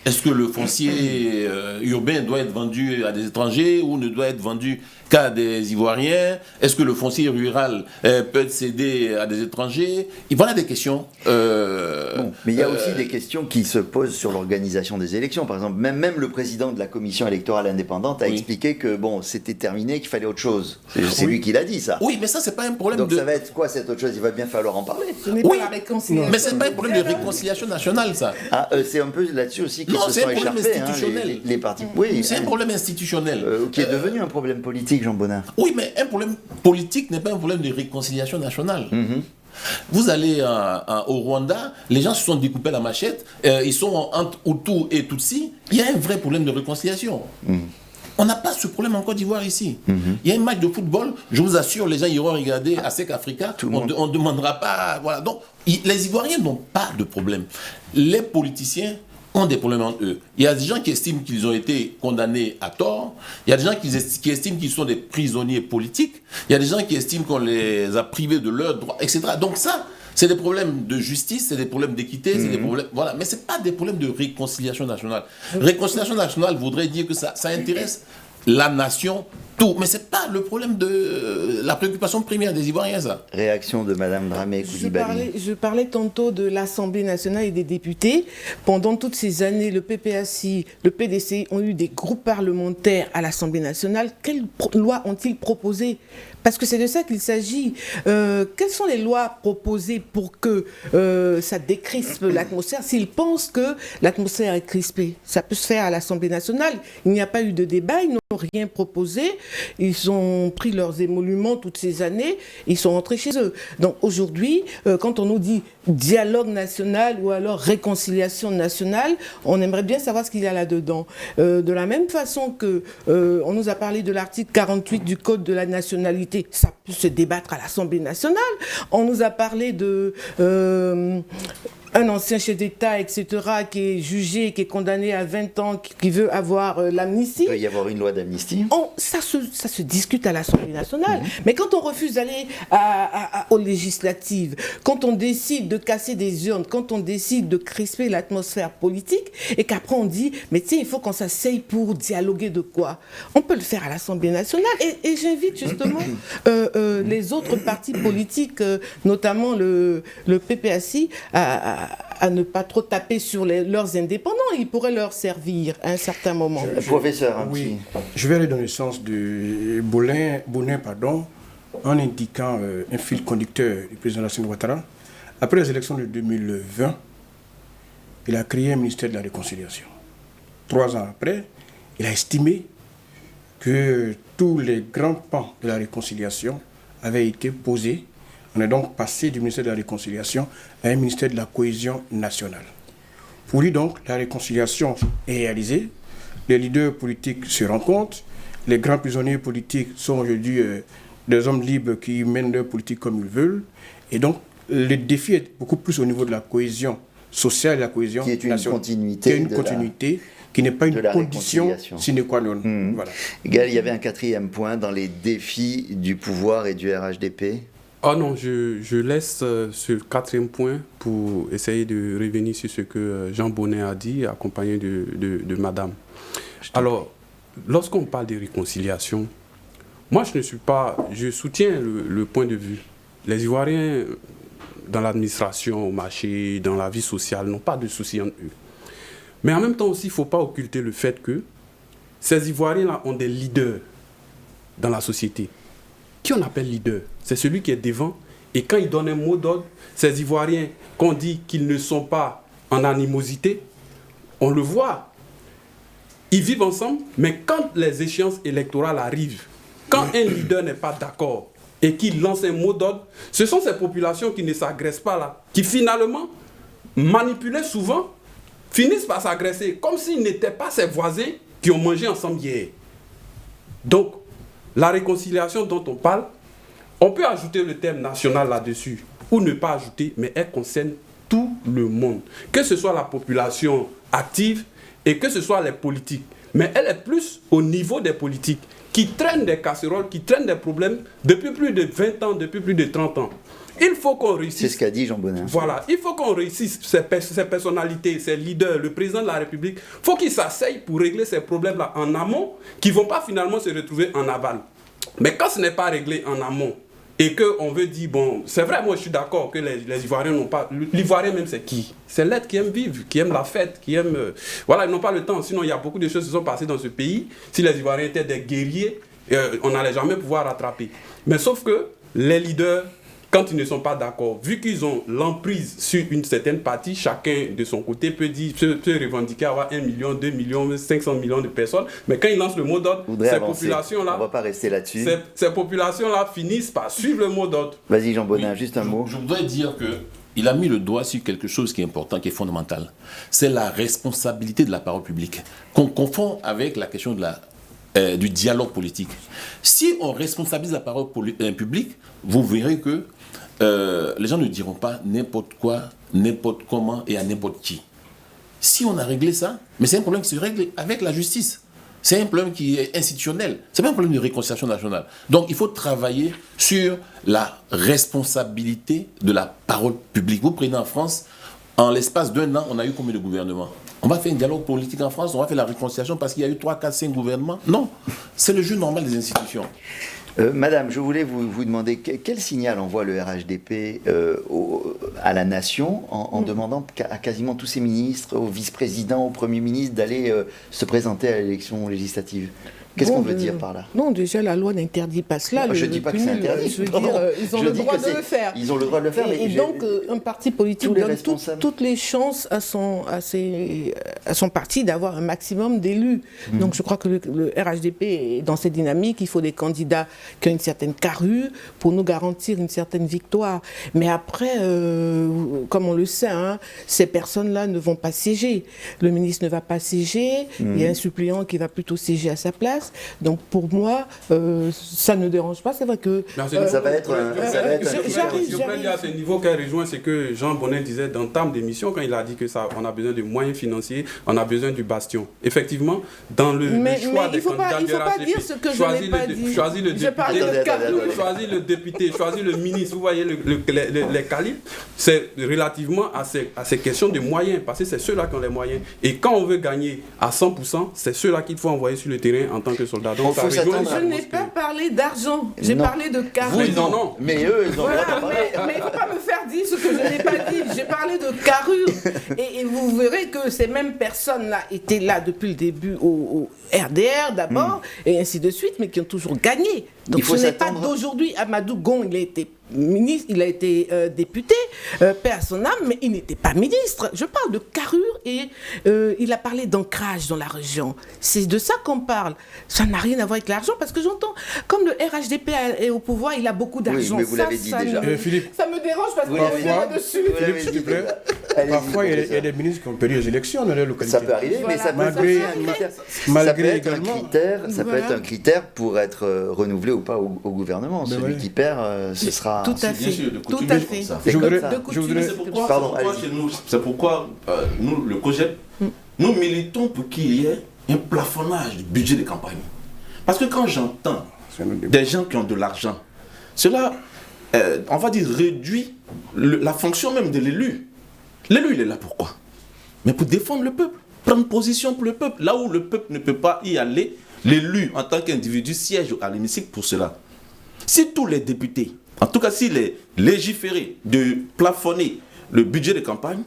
Est-ce que le foncier urbain doit être vendu à des étrangers ou ne doit être vendu qu'à des Ivoiriens? Est-ce que le foncier rural peut être cédé à des étrangers? Et voilà des questions. Bon, mais il y a aussi des questions qui se posent sur l'organisation des élections. Par exemple, même le président de la commission électorale indépendante a expliqué que bon, c'était terminé, qu'il fallait autre chose. C'est lui qui l'a dit, ça. Oui, mais ça, c'est pas un problème Donc ça va être quoi cette autre chose? Il va bien falloir en parler. Ce n'est pas la réconciliation. Mais c'est pas un problème de réconciliation nationale, ça. Ah, c'est un peu là-dessus aussi qu'ils Non, se c'est sont un problème écharpés, institutionnel. les partis. Oui, C'est un problème institutionnel. qui est devenu un problème politique, Jean Bonin. Oui, mais un problème politique n'est pas un problème de réconciliation nationale. Vous allez au Rwanda, les gens se sont découpés la machette, ils sont entre Hutu et Tutsi, il y a un vrai problème de réconciliation. On n'a pas ce problème en Côte d'Ivoire ici. Il y a un match de football, je vous assure, les gens iront regarder à SEC Africa, on ne demandera pas. Voilà. Donc, les Ivoiriens n'ont pas de problème. Les politiciens ont des problèmes entre eux. Il y a des gens qui estiment qu'ils ont été condamnés à tort. Il y a des gens qui estiment qu'ils sont des prisonniers politiques. Il y a des gens qui estiment qu'on les a privés de leurs droits, etc. Donc ça, c'est des problèmes de justice, c'est des problèmes d'équité, c'est des problèmes... Voilà. Mais ce n'est pas des problèmes de réconciliation nationale. Réconciliation nationale voudrait dire que ça intéresse la nation, tout. Mais ce n'est pas le problème de la préoccupation première des Ivoiriens, ça. Réaction de Mme Dramé Coulibaly. Je parlais tantôt de l'Assemblée nationale et des députés. Pendant toutes ces années, le PPACI, le PDCI ont eu des groupes parlementaires à l'Assemblée nationale. Quelles lois ont-ils proposées? Parce que c'est de ça qu'il s'agit. Quelles sont les lois proposées pour que ça décrispe l'atmosphère? S'ils pensent que l'atmosphère est crispée, ça peut se faire à l'Assemblée nationale. Il n'y a pas eu de débat, ils n'ont rien proposé. Ils ont pris leurs émoluments toutes ces années, ils sont rentrés chez eux. Donc aujourd'hui, quand on nous dit dialogue national ou alors réconciliation nationale, on aimerait bien savoir ce qu'il y a là-dedans. De la même façon que on nous a parlé de l'article 48 du Code de la nationalité, ça peut se débattre à l'Assemblée nationale. On nous a parlé de un ancien chef d'État, etc., qui est jugé, qui est condamné à 20 ans, qui veut avoir l'amnistie. Il peut y avoir une loi d'amnistie. Ça se discute à l'Assemblée nationale. Mais quand on refuse d'aller aux législatives, quand on décide de casser des urnes, quand on décide de crisper l'atmosphère politique, et qu'après on dit, mais tiens, il faut qu'on s'asseye pour dialoguer de quoi? On peut le faire à l'Assemblée nationale. Et j'invite justement les autres partis politiques, notamment le PPACI, à ne pas trop taper sur leurs indépendants. Ils pourraient leur servir à un certain moment. Professeur, oui, je vais aller dans le sens de Bonin, en indiquant un fil conducteur du président Alassane Ouattara. Après les élections de 2020, il a créé un ministère de la Réconciliation. 3 ans après, il a estimé que tous les grands pans de la réconciliation avaient été posés. On est donc passé du ministère de la Réconciliation à un ministère de la Cohésion nationale. Pour lui donc, la réconciliation est réalisée, les leaders politiques se rencontrent, les grands prisonniers politiques sont aujourd'hui des hommes libres qui mènent leur politique comme ils veulent, et donc le défi est beaucoup plus au niveau de la cohésion sociale et la cohésion nationale. Qui est une continuité. Qui n'est pas une condition sine qua non. Voilà. Gal, il y avait un 4e point dans les défis du pouvoir et du RHDP. Oh non, je laisse ce 4e point pour essayer de revenir sur ce que Jean Bonnet a dit, accompagné de madame. Alors, lorsqu'on parle de réconciliation, moi je soutiens le point de vue. Les Ivoiriens, dans l'administration, au marché, dans la vie sociale, n'ont pas de soucis entre eux. Mais en même temps aussi, il ne faut pas occulter le fait que ces Ivoiriens-là ont des leaders dans la société. Qui on appelle leader? C'est celui qui est devant. Et quand il donne un mot d'ordre, ces Ivoiriens qu'on dit qu'ils ne sont pas en animosité, on le voit. Ils vivent ensemble, mais quand les échéances électorales arrivent, quand un leader n'est pas d'accord et qu'il lance un mot d'ordre, ce sont ces populations qui ne s'agressent pas là, qui finalement, manipulées souvent, finissent par s'agresser, comme s'ils n'étaient pas ces voisins qui ont mangé ensemble hier. Donc, la réconciliation dont on parle, on peut ajouter le terme national là-dessus, ou ne pas ajouter, mais elle concerne tout le monde. Que ce soit la population active et que ce soit les politiques. Mais elle est plus au niveau des politiques, qui traînent des casseroles, qui traînent des problèmes depuis plus de 20 ans, depuis plus de 30 ans. Il faut qu'on réussisse. C'est ce qu'a dit Jean Bonin. Voilà, il faut qu'on réussisse ces personnalités, ces leaders, le président de la République. Il faut qu'ils s'asseyent pour régler ces problèmes-là en amont, qui ne vont pas finalement se retrouver en aval. Mais quand ce n'est pas réglé en amont, et qu'on veut dire, bon, c'est vrai, moi je suis d'accord que les Ivoiriens n'ont pas... L'Ivoirien même, c'est qui? C'est l'être qui aime vivre, qui aime la fête, qui aime... voilà, ils n'ont pas le temps. Sinon, il y a beaucoup de choses qui sont passées dans ce pays. Si les Ivoiriens étaient des guerriers, on n'allait jamais pouvoir rattraper. Mais sauf que les leaders, quand ils ne sont pas d'accord, vu qu'ils ont l'emprise sur une certaine partie, chacun de son côté peut revendiquer avoir 1 million, 2 millions, 500 millions de personnes. Mais quand ils lancent le mot d'ordre, ces populations-là... On ne va pas rester là-dessus. Ces populations-là finissent par suivre le mot d'ordre. Vas-y Jean Bonin, juste un mot. Je voudrais dire qu'il a mis le doigt sur quelque chose qui est important, qui est fondamental. C'est la responsabilité de la parole publique, qu'on confond avec la question du dialogue politique. Si on responsabilise la parole publique, vous verrez que les gens ne diront pas n'importe quoi, n'importe comment et à n'importe qui. Si on a réglé ça, mais c'est un problème qui se règle avec la justice. C'est un problème qui est institutionnel. C'est pas un problème de réconciliation nationale. Donc il faut travailler sur la responsabilité de la parole publique. Vous prenez en France, en l'espace d'1 an, on a eu combien de gouvernements? On va faire un dialogue politique en France, on va faire la réconciliation parce qu'il y a eu 3, 4, 5 gouvernements? Non, c'est le jeu normal des institutions. Madame, je voulais vous demander quel signal envoie le RHDP à la nation en demandant à quasiment tous ses ministres, aux vice-présidents, au Premier ministre d'aller se présenter à l'élection législative. Qu'est-ce qu'on veut dire par là? Non, déjà la loi n'interdit pas cela. Je ne dis pas que c'est interdit. Je veux dire, ils ont le droit de le faire. Ils ont le droit de le faire. Et donc, un parti politique donne toutes les chances à son parti d'avoir un maximum d'élus. Donc, je crois que le RHDP est dans cette dynamique. Il faut des candidats qui ont une certaine carrure pour nous garantir une certaine victoire. Mais après, comme on le sait, ces personnes-là ne vont pas siéger. Le ministre ne va pas siéger. Il y a un suppléant qui va plutôt siéger à sa place. Donc pour moi, ça ne dérange pas. C'est vrai que... ça va être Je peux dire à ce niveau qu'elle rejoint ce que Jean Bonin disait d'entame d'émission quand il a dit que on a besoin de moyens financiers, on a besoin du bastion. Effectivement, dans le choix des candidats du RHDP, choisir le député, choisir le ministre, vous voyez les calibres, c'est relativement à ces questions de moyens, parce que c'est ceux-là qui ont les moyens. Et quand on veut gagner à 100%, c'est ceux-là qu'il faut envoyer sur le terrain en tant que soldat. Donc, je n'ai pas parlé d'argent, j'ai parlé de carrure. Oui, non. Mais eux, ils ont le droit de parler. Mais il ne faut pas me faire dire ce que je n'ai pas dit. J'ai parlé de carrure. Et vous verrez que ces mêmes personnes-là étaient là depuis le début au RDR d'abord, et ainsi de suite, mais qui ont toujours gagné. Donc ce n'est pas d'aujourd'hui. Amadou Gon, il a été ministre, il a été député, paix à son âme, mais il n'était pas ministre. Je parle de carrure et il a parlé d'ancrage dans la région. C'est de ça qu'on parle. Ça n'a rien à voir avec l'argent, parce que j'entends, comme le RHDP est au pouvoir, il a beaucoup d'argent. Oui, mais vous l'avez dit déjà. Philippe, ça me dérange parce qu'on est là-dessus. Philippe, s'il te plaît. Parfois, il y a des ministres qui ont perdu les élections dans leur localité. Ça peut arriver, mais ça peut être un critère pour être renouvelé ou pas au gouvernement. Celui qui perd, ce sera... Tout à fait. Tout à fait. C'est pourquoi nous, le COJEP, nous militons pour qu'il y ait un plafonnage du budget de campagne. Parce que quand j'entends des gens qui ont de l'argent, cela, on va dire, réduit la fonction même de l'élu. L'élu, il est là pour quoi? Mais pour défendre le peuple, prendre position pour le peuple. Là où le peuple ne peut pas y aller, l'élu, en tant qu'individu, siège à l'hémicycle pour cela. Si tous les députés, en tout cas s'il est légiféré de plafonner le budget de campagne,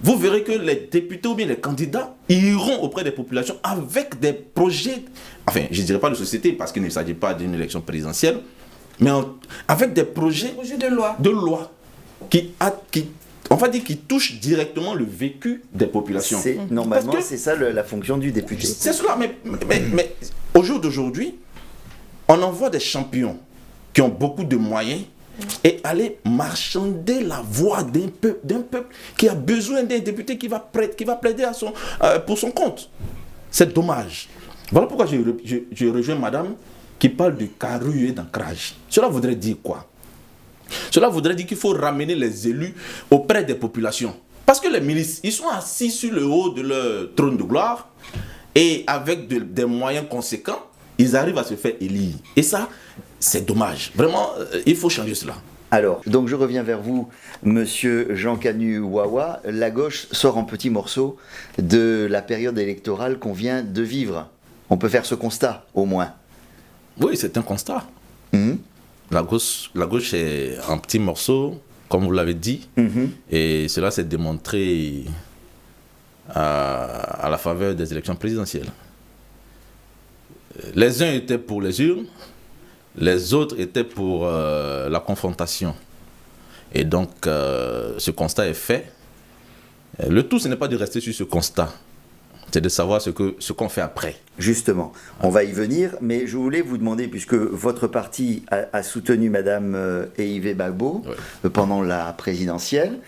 vous verrez que les députés ou bien les candidats iront auprès des populations avec des projets, enfin, je ne dirais pas de société parce qu'il ne s'agit pas d'une élection présidentielle, mais avec des projets de loi qui touchent directement le vécu des populations. Normalement, c'est ça la fonction du député. C'est cela, mais au jour d'aujourd'hui, on envoie des champions qui ont beaucoup de moyens et aller marchander la voix d'un peuple qui a besoin d'un député qui va plaider pour son compte. C'est dommage. Voilà pourquoi je rejoins madame qui parle de carrure et d'ancrage. Cela voudrait dire quoi? Cela voudrait dire qu'il faut ramener les élus auprès des populations. Parce que les milices, ils sont assis sur le haut de leur trône de gloire et avec des moyens conséquents, ils arrivent à se faire élire. Et ça, c'est dommage. Vraiment, il faut changer cela. Alors, donc je reviens vers vous, monsieur Jean Canu-Wawa. La gauche sort en petits morceaux de la période électorale qu'on vient de vivre. On peut faire ce constat, au moins. Oui, c'est un constat. La gauche est en petits morceaux, comme vous l'avez dit, et cela s'est démontré à la faveur des élections présidentielles. Les uns étaient pour les urnes, les autres étaient pour la confrontation. Et donc, ce constat est fait. Le tout, ce n'est pas de rester sur ce constat, c'est de savoir ce qu'on fait après. Justement, on va y venir, mais je voulais vous demander, puisque votre parti a soutenu Madame Yves Gbagbo pendant la présidentielle,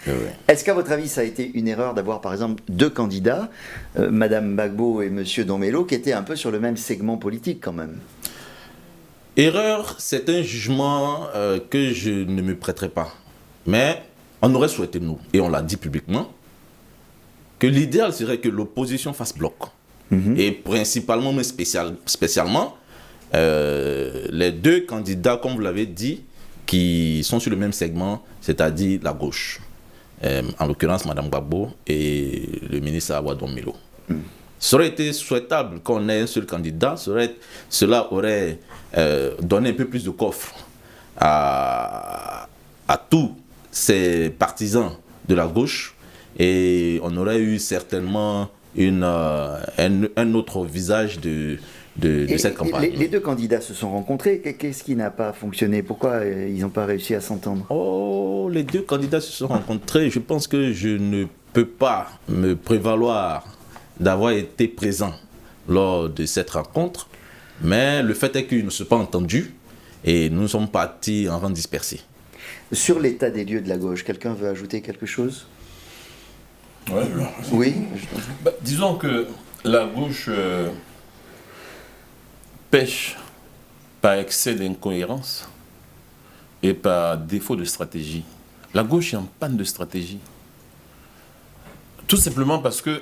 est-ce qu'à votre avis, ça a été une erreur d'avoir par exemple deux candidats, Madame Gbagbo et Monsieur Domelo, qui étaient un peu sur le même segment politique quand même? Erreur, c'est un jugement que je ne me prêterai pas. Mais on aurait souhaité, nous, et on l'a dit publiquement, que l'idéal serait que l'opposition fasse bloc. Et principalement, mais spécialement, les deux candidats, comme vous l'avez dit, qui sont sur le même segment, c'est-à-dire la gauche. En l'occurrence, Mme Gbagbo et le ministre Awa Domelo. Ça aurait été souhaitable qu'on ait un seul candidat, cela aurait donné un peu plus de coffre à tous ces partisans de la gauche et on aurait eu certainement un autre visage de cette campagne. Les deux candidats se sont rencontrés. Qu'est-ce qui n'a pas fonctionné? Pourquoi ils n'ont pas réussi à s'entendre? Oh, les deux candidats se sont rencontrés. Je pense que je ne peux pas me prévaloir d'avoir été présent lors de cette rencontre. Mais le fait est qu'ils ne se sont pas entendus et nous sommes partis en rang dispersé. Sur l'état des lieux de la gauche, quelqu'un veut ajouter quelque chose? Ouais, oui. Disons que la gauche pêche par excès d'incohérence et par défaut de stratégie. La gauche est en panne de stratégie. Tout simplement parce que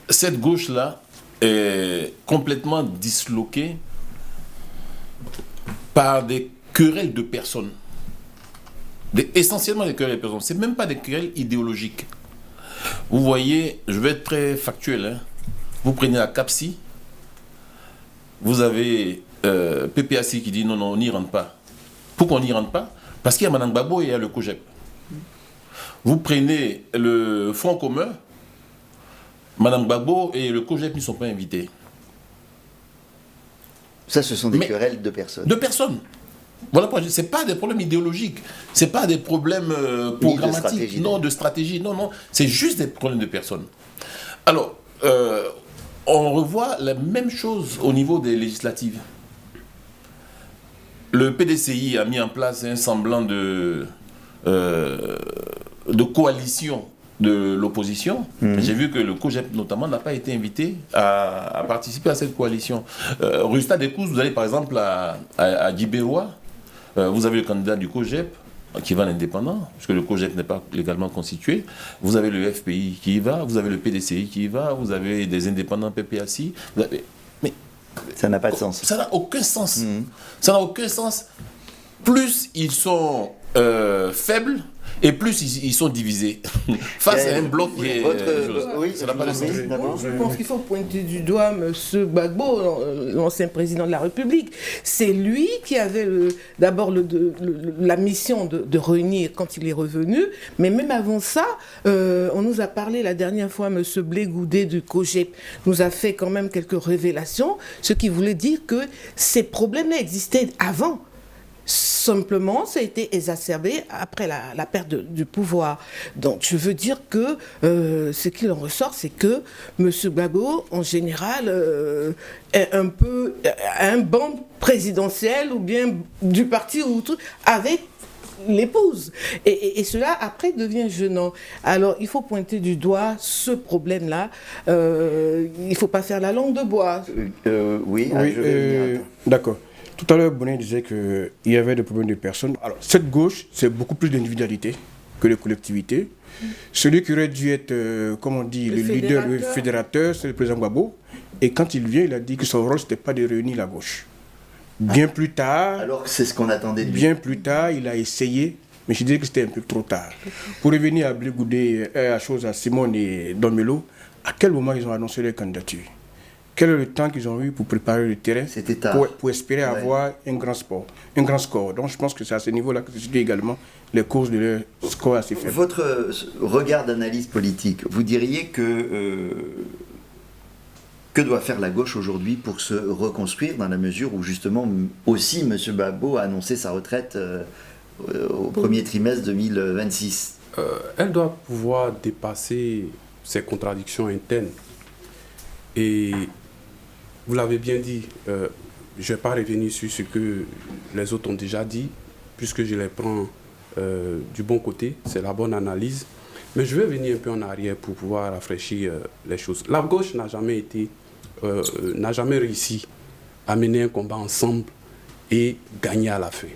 cette gauche-là est complètement disloquée par des querelles de personnes. Essentiellement des querelles de personnes. Ce n'est même pas des querelles idéologiques. Vous voyez, je vais être très factuel. Hein. Vous prenez la CAPSI, vous avez PPAC qui dit non, on n'y rentre pas. Pourquoi on n'y rentre pas? Parce qu'il y a Mme Gbagbo et il y a le COGEP. Vous prenez le Front commun, Mme Gbagbo et le COGEP n'y sont pas invités. Ça, ce sont des querelles de personnes. De personnes. Voilà pourquoi ce n'est pas des problèmes idéologiques, ce n'est pas des problèmes programmatiques, de stratégie, non, c'est juste des problèmes de personnes. Alors, on revoit la même chose au niveau des législatives. Le PDCI a mis en place un semblant de coalition de l'opposition. J'ai vu que le COGEP notamment n'a pas été invité à participer à cette coalition. Résultat des courses, vous allez par exemple à Djibérois, vous avez le candidat du COGEP qui va à l'indépendant, puisque le COGEP n'est pas légalement constitué. Vous avez le FPI qui y va, vous avez le PDCI qui y va, vous avez des indépendants PPAC. Mais ça n'a pas de sens. Ça n'a aucun sens. Ça n'a aucun sens. Plus ils sont faibles, Et plus ils sont divisés face à un bloc qui est... c'est la Je pense qu'il faut pointer du doigt M. Gbagbo, l'ancien président de la République. C'est lui qui avait d'abord la mission de réunir quand il est revenu, mais même avant ça, on nous a parlé la dernière fois, M. Blé Goudet du COGEP nous a fait quand même quelques révélations, ce qui voulait dire que ces problèmes existaient avant. Simplement, ça a été exacerbé après la perte du pouvoir. Donc, je veux dire que ce qu'il en ressort, c'est que M. Gbagbo, en général, est un banc présidentiel ou bien du parti ou tout, avec l'épouse. Et cela, après, devient gênant. Alors, il faut pointer du doigt ce problème-là. Il ne faut pas faire la langue de bois. Oui, je vais venir. D'accord. Tout à l'heure, Bonnet disait qu'il y avait des problèmes de personnes. Alors, cette gauche, c'est beaucoup plus d'individualité que de collectivité. Celui qui aurait dû être, comme on dit, le leader, le fédérateur, c'est le président Gbagbo. Et quand il vient, il a dit que son rôle, ce n'était pas de réunir la gauche. Bien plus tard... Alors que c'est ce qu'on attendait de lui. Bien plus tard, il a essayé, mais je dirais que c'était un peu trop tard. Pour revenir à Blé Goudet, à Simone et Domelo, à quel moment ils ont annoncé leur candidature? Quel est le temps qu'ils ont eu pour préparer le terrain pour espérer avoir un grand score. Donc je pense que c'est à ce niveau-là que se situent également les causes de leur score assez faible. Votre regard d'analyse politique, vous diriez que doit faire la gauche aujourd'hui pour se reconstruire dans la mesure où justement aussi M. Gbagbo a annoncé sa retraite au premier trimestre 2026 ? Elle doit pouvoir dépasser ses contradictions internes. Et vous l'avez bien dit, je ne vais pas revenir sur ce que les autres ont déjà dit, puisque je les prends du bon côté, c'est la bonne analyse. Mais je vais venir un peu en arrière pour pouvoir rafraîchir les choses. La gauche n'a jamais réussi à mener un combat ensemble et gagner à la fin.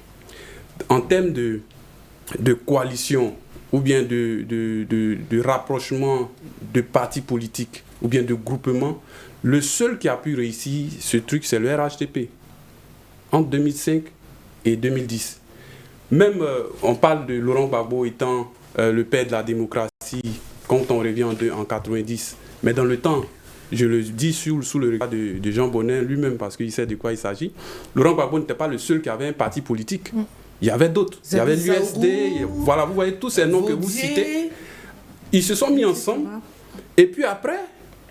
En termes de coalition ou bien de rapprochement de partis politiques ou bien de groupement, le seul qui a pu réussir ce truc, c'est le RHDP, entre 2005 et 2010. Même, on parle de Laurent Gbagbo étant le père de la démocratie quand on revient en 90. Mais dans le temps, je le dis sous le regard de Jean Bonnet lui-même, parce qu'il sait de quoi il s'agit, Laurent Gbagbo n'était pas le seul qui avait un parti politique. Il y avait d'autres. Il y avait l'USD, voilà, vous voyez tous ces noms que vous citez. Ils se sont mis ensemble, et puis après,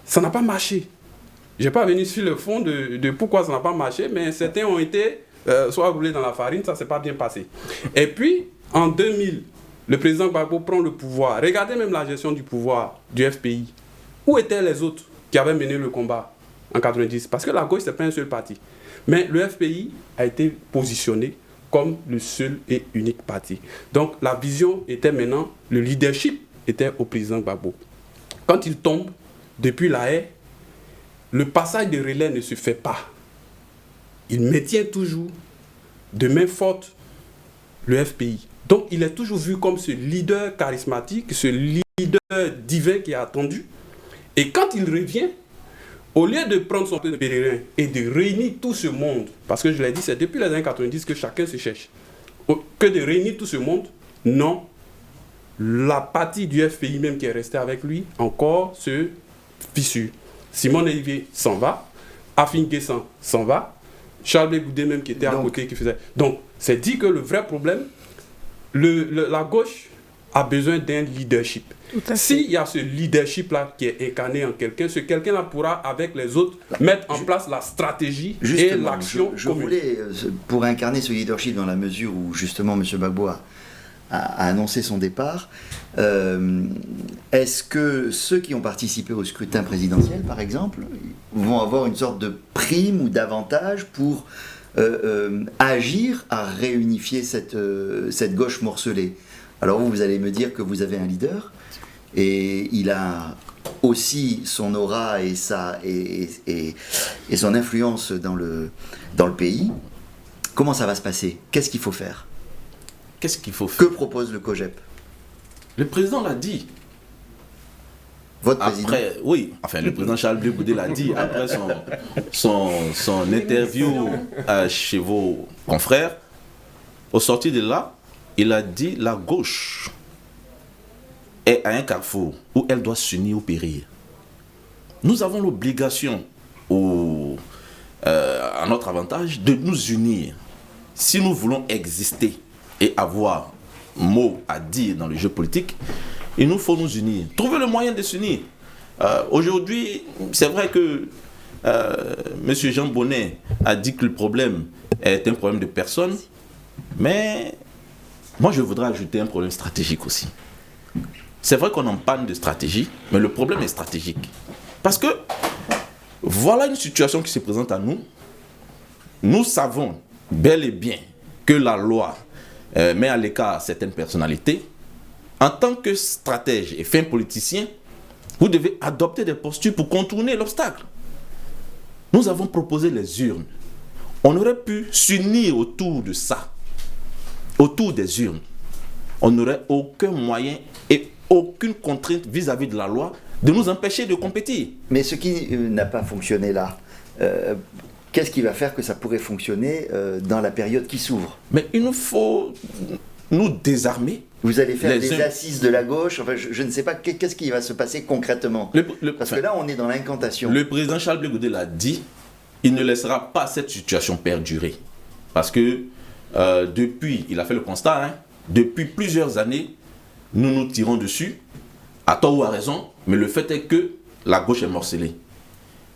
ça n'a pas marché. Je n'ai pas venu sur le fond de pourquoi ça n'a pas marché, mais certains ont été soit roulés dans la farine, ça ne s'est pas bien passé. Et puis, en 2000, le président Gbagbo prend le pouvoir. Regardez même la gestion du pouvoir du FPI. Où étaient les autres qui avaient mené le combat en 90? Parce que la gauche, ce n'est pas un seul parti. Mais le FPI a été positionné comme le seul et unique parti. Donc, la vision était maintenant, le leadership était au président Gbagbo. Quand il tombe, depuis la haie, le passage de relais ne se fait pas. Il maintient toujours de main forte le FPI. Donc il est toujours vu comme ce leader charismatique, ce leader divin qui est attendu. Et quand il revient, au lieu de prendre son pèlerin et de réunir tout ce monde, parce que je l'ai dit, c'est depuis les années 90 que chacun se cherche, que de réunir tout ce monde, non. La partie du FPI même qui est restée avec lui, encore se fissure. Simon Olivier s'en va, Afin Guessan s'en va, Charles Blé Goudet même qui était à côté, qui faisait... Donc, c'est dit que le vrai problème, la gauche a besoin d'un leadership. S'il y a ce leadership-là qui est incarné en quelqu'un, ce quelqu'un-là pourra, avec les autres, mettre en place la stratégie et l'action je voulais, pour incarner ce leadership dans la mesure où, justement, M. Gbagbo a annoncé son départ, est-ce que ceux qui ont participé au scrutin présidentiel, par exemple, vont avoir une sorte de prime ou d'avantage pour agir à réunifier cette gauche morcelée? Alors vous allez me dire que vous avez un leader, et il a aussi son aura et son influence dans le pays. Comment ça va se passer? Qu'est-ce qu'il faut faire? Qu'est-ce qu'il faut faire? Que propose le COGEP? Le président l'a dit. Votre président? Après, oui, enfin le président Charles Blé Goudet l'a dit après son interview chez vos confrères. Au sortir de là, il a dit la gauche est à un carrefour où elle doit s'unir ou périr, nous avons l'obligation, à notre avantage, de nous unir. Si nous voulons exister et avoir mot à dire dans le jeu politique, il nous faut nous unir. Trouver le moyen de s'unir. Aujourd'hui, c'est vrai que M. Jean Bonnet a dit que le problème est un problème de personne, mais moi je voudrais ajouter un problème stratégique aussi. C'est vrai qu'on en panne de stratégie, mais le problème est stratégique. Parce que voilà une situation qui se présente à nous. Nous savons bel et bien que la loi met à l'écart certaines personnalités. En tant que stratège et fin politicien, vous devez adopter des postures pour contourner l'obstacle. Nous avons proposé les urnes. On aurait pu s'unir autour de ça, autour des urnes. On n'aurait aucun moyen et aucune contrainte vis-à-vis de la loi de nous empêcher de compétir. Mais ce qui n'a pas fonctionné là, qu'est-ce qui va faire que ça pourrait fonctionner dans la période qui s'ouvre? Mais il nous faut nous désarmer. Vous allez faire des assises de la gauche, enfin je ne sais pas, qu'est-ce qui va se passer concrètement? Parce que là on est dans l'incantation. Le président Charles Blé Goudé l'a dit, il ne laissera pas cette situation perdurer. Parce que depuis, il a fait le constat, depuis plusieurs années, nous nous tirons dessus, à tort ou à raison, mais le fait est que la gauche est morcelée.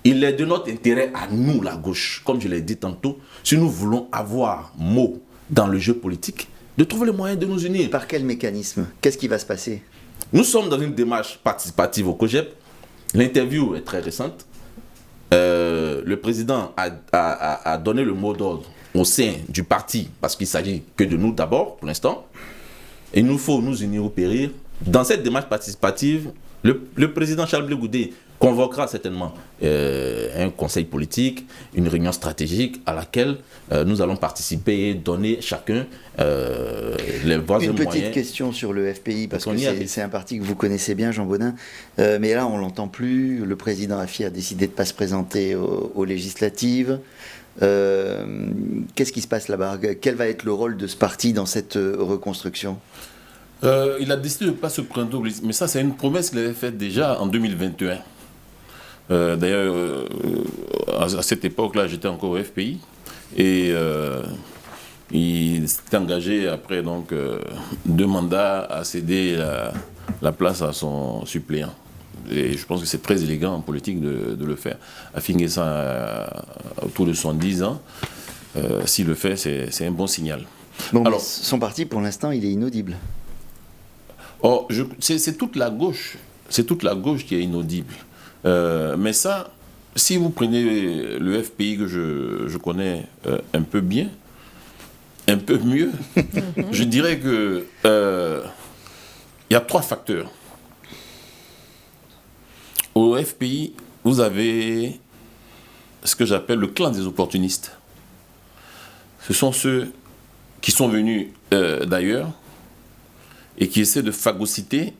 Il est de notre intérêt à nous, la gauche, comme je l'ai dit tantôt, si nous voulons avoir mot dans le jeu politique, de trouver le moyen de nous unir. Par quel mécanisme? Qu'est-ce qui va se passer? Nous sommes dans une démarche participative au COJEP. L'interview est très récente. Le président a donné le mot d'ordre au sein du parti, parce qu'il ne s'agit que de nous d'abord, pour l'instant. Il nous faut nous unir ou périr. Dans cette démarche participative, le président Charles Blé Goudé convoquera certainement un conseil politique, une réunion stratégique à laquelle nous allons participer et donner chacun les voies et moyens. Une petite question sur le FPI, parce que c'est un parti que vous connaissez bien, Jean Bodin, mais là on ne l'entend plus. Le président Afi a décidé de ne pas se présenter aux législatives. Qu'est-ce qui se passe là-bas? Quel va être le rôle de ce parti dans cette reconstruction? Il a décidé de ne pas se présenter, mais ça c'est une promesse qu'il avait faite déjà en 2021. D'ailleurs, à cette époque-là, j'étais encore au FPI et il s'est engagé après donc 2 mandats à céder la place à son suppléant. Et je pense que c'est très élégant en politique de le faire. Affiner ça autour de 70 ans, s'il le fait, c'est un bon signal. Bon, alors, son parti, pour l'instant, il est inaudible. Oh, c'est toute la gauche. C'est toute la gauche qui est inaudible. Mais ça, si vous prenez le FPI que je connais un peu bien, un peu mieux, je dirais que il y a 3 facteurs. Au FPI, vous avez ce que j'appelle le clan des opportunistes. Ce sont ceux qui sont venus d'ailleurs et qui essaient de phagocyter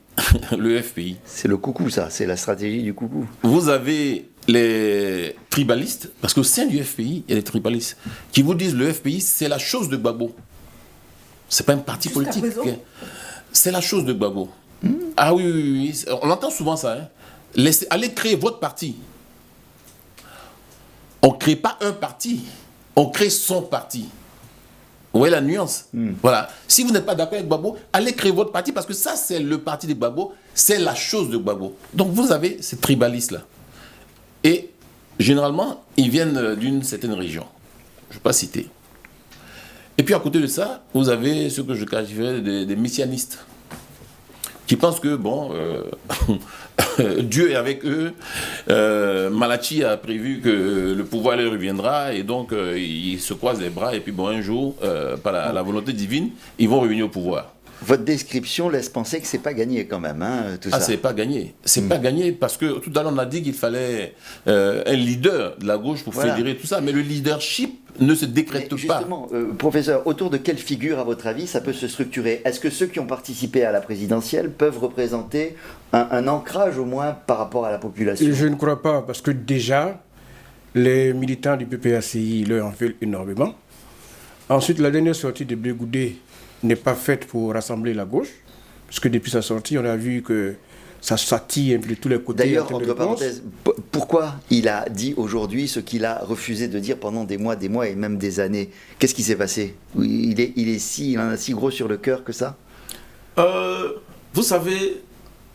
le FPI. C'est le coucou, ça, c'est la stratégie du coucou. Vous avez les tribalistes, parce qu'au sein du FPI, il y a des tribalistes qui vous disent le FPI, c'est la chose de Gbagbo. C'est pas un parti politique. C'est la chose de Gbagbo. Ah oui, on entend souvent ça. Allez créer votre parti. On ne crée pas un parti, on crée son parti. Vous voyez la nuance? Voilà. Si vous n'êtes pas d'accord avec Gbagbo, allez créer votre parti parce que ça, c'est le parti de Gbagbo, c'est la chose de Gbagbo. Donc vous avez ces tribalistes-là. Et généralement, ils viennent d'une certaine région. Je ne vais pas citer. Et puis à côté de ça, vous avez ce que je qualifierais des messianistes qui pensent que, bon, Dieu est avec eux, Malachi a prévu que le pouvoir leur reviendra et donc ils se croisent les bras et puis bon, un jour, par la volonté divine, ils vont revenir au pouvoir. Votre description laisse penser que c'est pas gagné quand même, tout ça. Ah, c'est pas gagné. C'est pas gagné parce que tout à l'heure on a dit qu'il fallait un leader de la gauche pour fédérer tout ça, mais le leadership ne se décrète pas. Justement, professeur, autour de quelle figure, à votre avis, ça peut se structurer? Est-ce que ceux qui ont participé à la présidentielle peuvent représenter un ancrage au moins par rapport à la population? Je ne crois pas, parce que déjà, les militants du PPACI leur en veulent énormément. Ensuite, la dernière sortie de Blé Goudé n'est pas faite pour rassembler la gauche. Parce que depuis sa sortie, on a vu que ça sautille de tous les côtés. D'ailleurs, entre parenthèses, pourquoi il a dit aujourd'hui ce qu'il a refusé de dire pendant des mois et même des années? Qu'est-ce qui s'est passé? Il en a si gros sur le cœur que ça? Vous savez,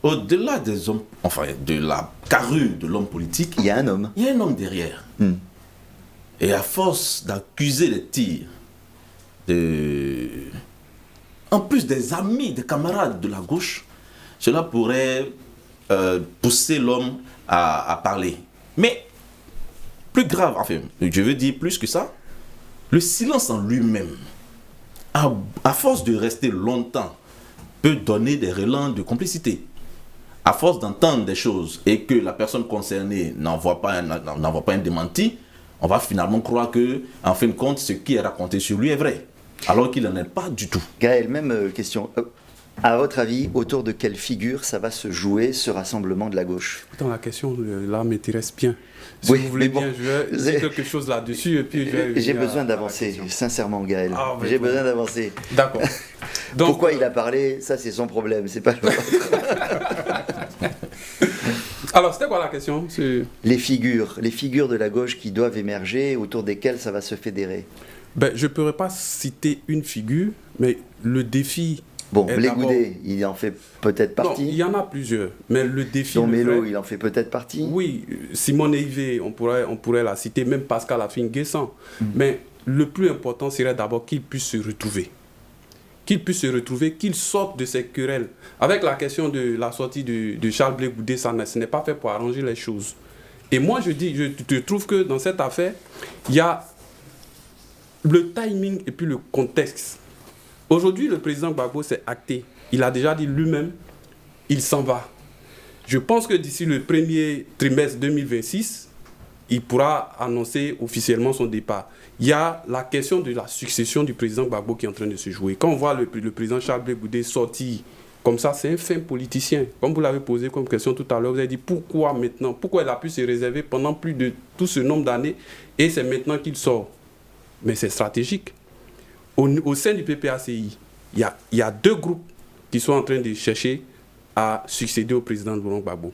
au-delà des hommes, enfin de la carrure de l'homme politique, il y a un homme. Il y a un homme derrière. Et à force d'accuser les tirs, en plus des amis, des camarades de la gauche, cela pourrait pousser l'homme à parler. Mais plus grave, enfin, je veux dire plus que ça, le silence en lui-même, à force de rester longtemps, peut donner des relents de complicité. À force d'entendre des choses et que la personne concernée n'envoie pas un démenti, on va finalement croire que, en fin de compte, ce qui est raconté sur lui est vrai, alors qu'il n'en est pas du tout. Gaël, même question. À votre avis, autour de quelle figure ça va se jouer, ce rassemblement de la gauche? Attends, la question là m'intéresse bien. Si oui, vous voulez bien, je vais dire quelque chose là-dessus. J'ai besoin d'avancer, sincèrement, Gaël. J'ai besoin d'avancer. D'accord. Pourquoi il a parlé? Ça, c'est son problème, c'est pas le vôtre. Alors, c'était quoi la question? Les figures de la gauche qui doivent émerger, autour desquelles ça va se fédérer. Je ne pourrais pas citer une figure, mais le défi... Bon, Blé Goudet, il en fait peut-être partie. Non, il y en a plusieurs, mais le défi... Don Mélo, il en fait peut-être partie. Oui, Simone Eivé, on pourrait la citer, même Pascal Afin-Guessant. Mais le plus important serait d'abord qu'il puisse se retrouver. Qu'il sorte de ces querelles. Avec la question de la sortie de Charles Blé Goudet, ce n'est pas fait pour arranger les choses. Et moi, je trouve que dans cette affaire, il y a le timing et puis le contexte. Aujourd'hui, le président Gbagbo s'est acté. Il a déjà dit lui-même, il s'en va. Je pense que d'ici le premier trimestre 2026, il pourra annoncer officiellement son départ. Il y a la question de la succession du président Gbagbo qui est en train de se jouer. Quand on voit le président Charles Blé Goudet sortir comme ça, c'est un fin politicien. Comme vous l'avez posé comme question tout à l'heure, vous avez dit pourquoi maintenant? Pourquoi il a pu se réserver pendant plus de tout ce nombre d'années et c'est maintenant qu'il sort? Mais c'est stratégique. Au sein du PPACI, il y a deux groupes qui sont en train de chercher à succéder au président Laurent Gbagbo.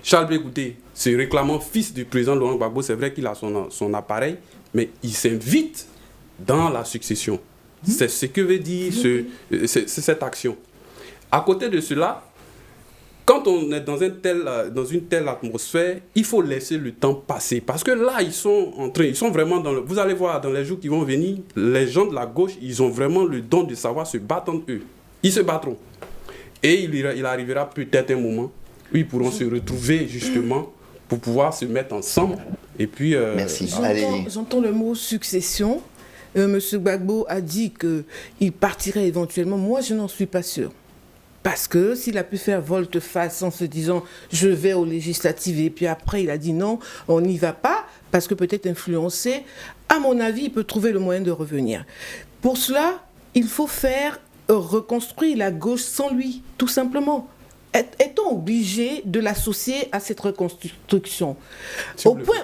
Charles Blé Goudet, se réclamant fils du président Laurent Gbagbo, c'est vrai qu'il a son appareil, mais il s'invite dans la succession. C'est ce que veut dire cette action. À côté de cela, quand on est dans une telle atmosphère, il faut laisser le temps passer. Parce que là, ils sont vraiment vous allez voir dans les jours qui vont venir, les gens de la gauche, ils ont vraiment le don de savoir se battre entre eux. Ils se battront. Et il arrivera peut-être un moment où ils pourront se retrouver justement pour pouvoir se mettre ensemble. Et puis, merci. J'entends le mot succession. Monsieur Gbagbo a dit qu'il partirait éventuellement. Moi, je n'en suis pas sûr. Parce que s'il a pu faire volte-face en se disant « je vais aux législatives » et puis après il a dit « non, on n'y va pas » parce que peut-être influencé, à mon avis, il peut trouver le moyen de revenir. Pour cela, il faut faire reconstruire la gauche sans lui, tout simplement. Est-on obligé de l'associer à cette reconstruction? Au point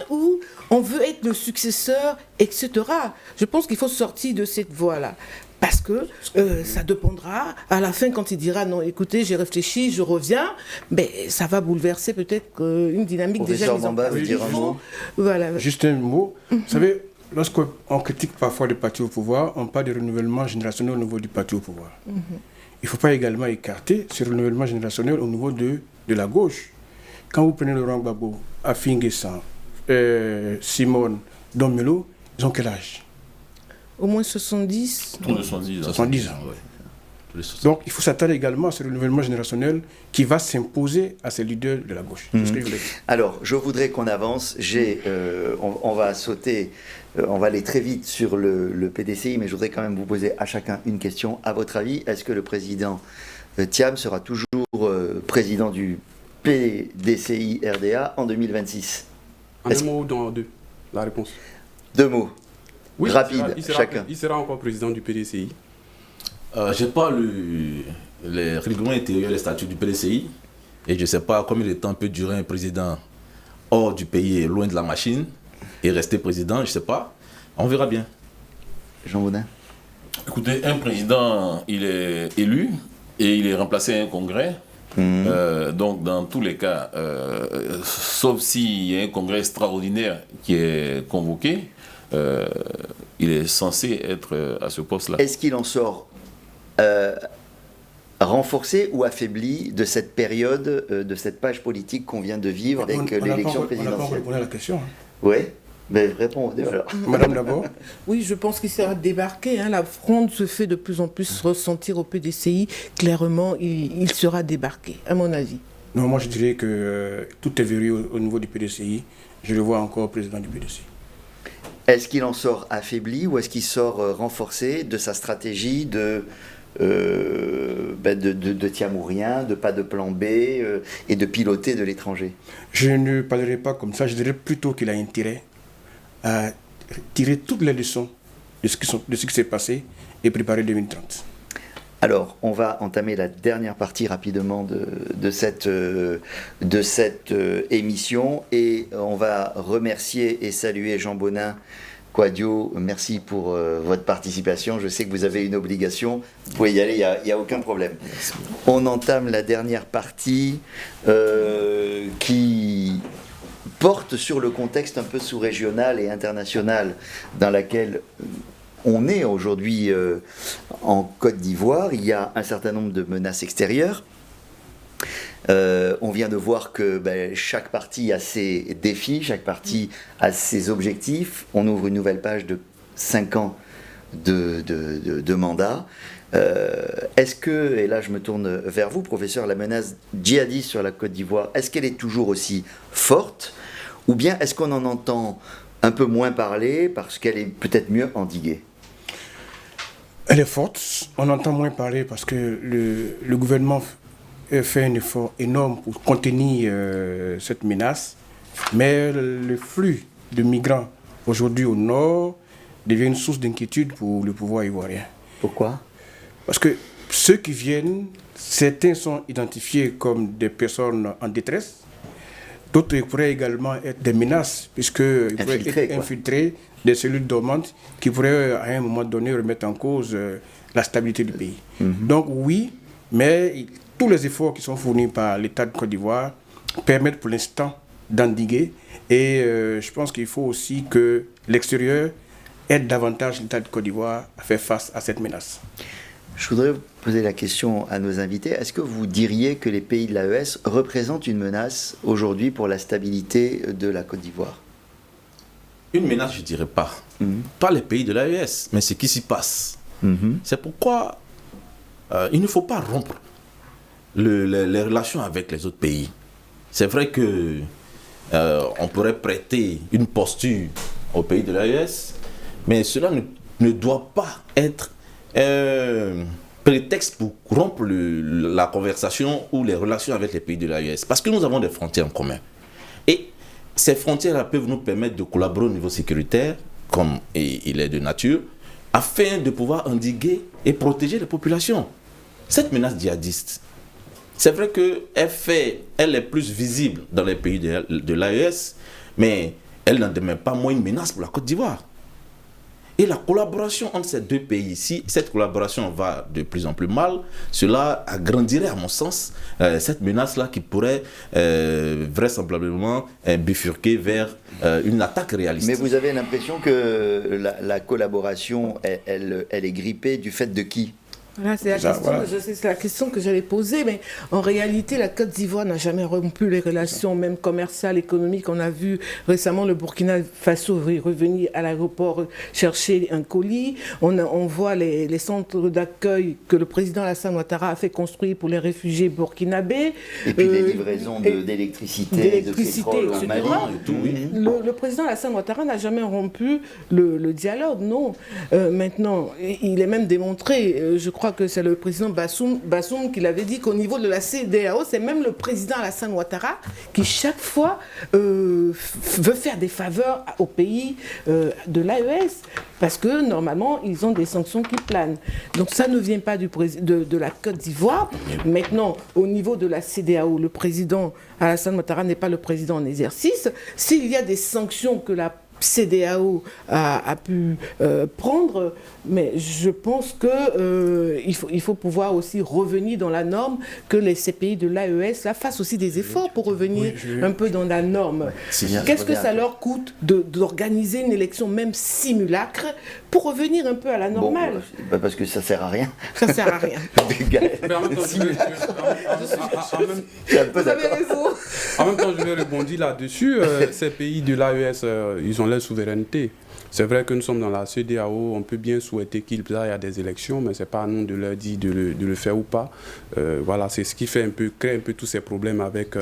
où on veut être le successeur, etc. Je pense qu'il faut sortir de cette voie-là. Parce que ça dépendra, à la fin, quand il dira non, écoutez, j'ai réfléchi, je reviens, ça va bouleverser peut-être une dynamique déjà mise en place. Voilà. Juste un mot. Vous savez, lorsqu'on critique parfois le parti au pouvoir, on parle de renouvellement générationnel au niveau du parti au pouvoir. Il ne faut pas également écarter ce renouvellement générationnel au niveau de la gauche. Quand vous prenez Laurent Gbagbo, Afin-Guessant, Simone, Don Mélo, ils ont quel âge? Au moins 70. 70 ans. Ouais. Donc, il faut s'attendre également à ce renouvellement générationnel qui va s'imposer à ces leaders de la gauche. C'est ce que je voulais dire. Alors, je voudrais qu'on avance. On va sauter, on va aller très vite sur le PDCI, mais je voudrais quand même vous poser à chacun une question. À votre avis, est-ce que le président Thiam sera toujours président du PDCI RDA en 2026? En un mot ou dans deux, la réponse. 2 mots. Oui, rapide, chacun. Il sera encore président du PDCI. Je n'ai pas les règlements intérieurs, les statuts du PDCI. Et je ne sais pas combien de temps peut durer un président hors du pays, loin de la machine, et rester président, je ne sais pas. On verra bien. Jean Baudin. Écoutez, un président, il est élu et il est remplacé à un congrès. Donc, dans tous les cas, sauf s'il y a un congrès extraordinaire qui est convoqué, il est censé être à ce poste-là. Est-ce qu'il en sort renforcé ou affaibli de cette période, de cette page politique qu'on vient de vivre avec l'élection présidentielle? On n'a pas répondu à la question. Oui, mais répondez alors. Madame d'abord. Oui, je pense qu'il sera débarqué. Hein. La fronde se fait de plus en plus ressentir au PDCI. Clairement, il sera débarqué, à mon avis. Non, moi je dirais que tout est verrouillé au niveau du PDCI. Je le vois encore président du PDCI. Est-ce qu'il en sort affaibli ou est-ce qu'il sort renforcé de sa stratégie de tiens ou rien, de pas de plan B et de piloter de l'étranger? Je ne parlerai pas comme ça. Je dirais plutôt qu'il a intérêt à tirer toutes les leçons de ce qui s'est passé et préparer 2030. Alors, on va entamer la dernière partie rapidement de cette émission et on va remercier et saluer Jean Bonin Kouadio. Merci pour votre participation. Je sais que vous avez une obligation. Vous pouvez y aller, il n'y a aucun problème. On entame la dernière partie qui porte sur le contexte un peu sous-régional et international dans laquelle on est aujourd'hui en Côte d'Ivoire. Il y a un certain nombre de menaces extérieures. On vient de voir que chaque parti a ses défis, chaque parti a ses objectifs. On ouvre une nouvelle page de 5 ans de mandat. Est-ce que, et là je me tourne vers vous, professeur, la menace djihadiste sur la Côte d'Ivoire, est-ce qu'elle est toujours aussi forte? Ou bien est-ce qu'on en entend un peu moins parler parce qu'elle est peut-être mieux endiguée? Elle est forte. On entend moins parler parce que le gouvernement fait un effort énorme pour contenir cette menace. Mais le flux de migrants aujourd'hui au nord devient une source d'inquiétude pour le pouvoir ivoirien. Pourquoi? Parce que ceux qui viennent, certains sont identifiés comme des personnes en détresse. D'autres pourraient également être des menaces, puisqu'ils pourraient être infiltrés des cellules dormantes qui pourraient à un moment donné remettre en cause la stabilité du pays. Donc oui, mais tous les efforts qui sont fournis par l'État de Côte d'Ivoire permettent pour l'instant d'endiguer. Et je pense qu'il faut aussi que l'extérieur aide davantage l'État de Côte d'Ivoire à faire face à cette menace. Je voudrais poser la question à nos invités. Est-ce que vous diriez que les pays de l'AES représentent une menace aujourd'hui pour la stabilité de la Côte d'Ivoire? Une menace, je ne dirais pas. Pas les pays de l'AES, mais ce qui s'y passe. C'est pourquoi il ne faut pas rompre les relations avec les autres pays. C'est vrai que on pourrait prêter une posture aux pays de l'AES, mais cela ne doit pas être prétexte pour rompre la conversation ou les relations avec les pays de l'AES. Parce que nous avons des frontières en commun. Et ces frontières peuvent nous permettre de collaborer au niveau sécuritaire, comme il est de nature, afin de pouvoir endiguer et protéger les populations. Cette menace djihadiste, c'est vrai qu'elle est plus visible dans les pays de l'AES, mais elle n'en demeure pas moins une menace pour la Côte d'Ivoire. Et la collaboration entre ces deux pays, si cette collaboration va de plus en plus mal, cela agrandirait, à mon sens, cette menace-là qui pourrait vraisemblablement bifurquer vers une attaque réaliste. Mais vous avez l'impression que la collaboration, elle est grippée du fait de qui? Voilà, c'est la question que j'allais poser, mais en réalité, la Côte d'Ivoire n'a jamais rompu les relations, même commerciales, économiques. On a vu récemment le Burkina Faso revenir à l'aéroport chercher un colis. On voit les centres d'accueil que le président Alassane Ouattara a fait construire pour les réfugiés burkinabés. Et puis des livraisons d'électricité, de pétrole en Mali et tout. Oui. Le président Alassane Ouattara n'a jamais rompu le dialogue, non. Maintenant, il est même démontré, je crois que c'est le président Bassoum qui l'avait dit qu'au niveau de la CEDEAO, c'est même le président Alassane Ouattara qui chaque fois veut faire des faveurs aux pays de l'AES parce que normalement ils ont des sanctions qui planent. Donc ça ne vient pas de la Côte d'Ivoire. Maintenant, au niveau de la CEDEAO, le président Alassane Ouattara n'est pas le président en exercice. S'il y a des sanctions que CEDEAO a pu prendre, mais je pense qu'il faut pouvoir aussi revenir dans la norme, que ces pays de l'AES fassent aussi des efforts pour revenir un peu dans la norme. Qu'est-ce que ça leur coûte d'organiser une élection, même simulacre, pour revenir un peu à la normale? Parce que ça sert à rien. Ça sert à rien. En même temps, je vais rebondir là-dessus. Ces pays de l'AES, ils ont leur souveraineté. C'est vrai que nous sommes dans la CEDEAO, on peut bien souhaiter qu'il y ait des élections, mais ce n'est pas à nous de leur dire de le faire ou pas. Voilà, c'est ce qui crée un peu tous ces problèmes avec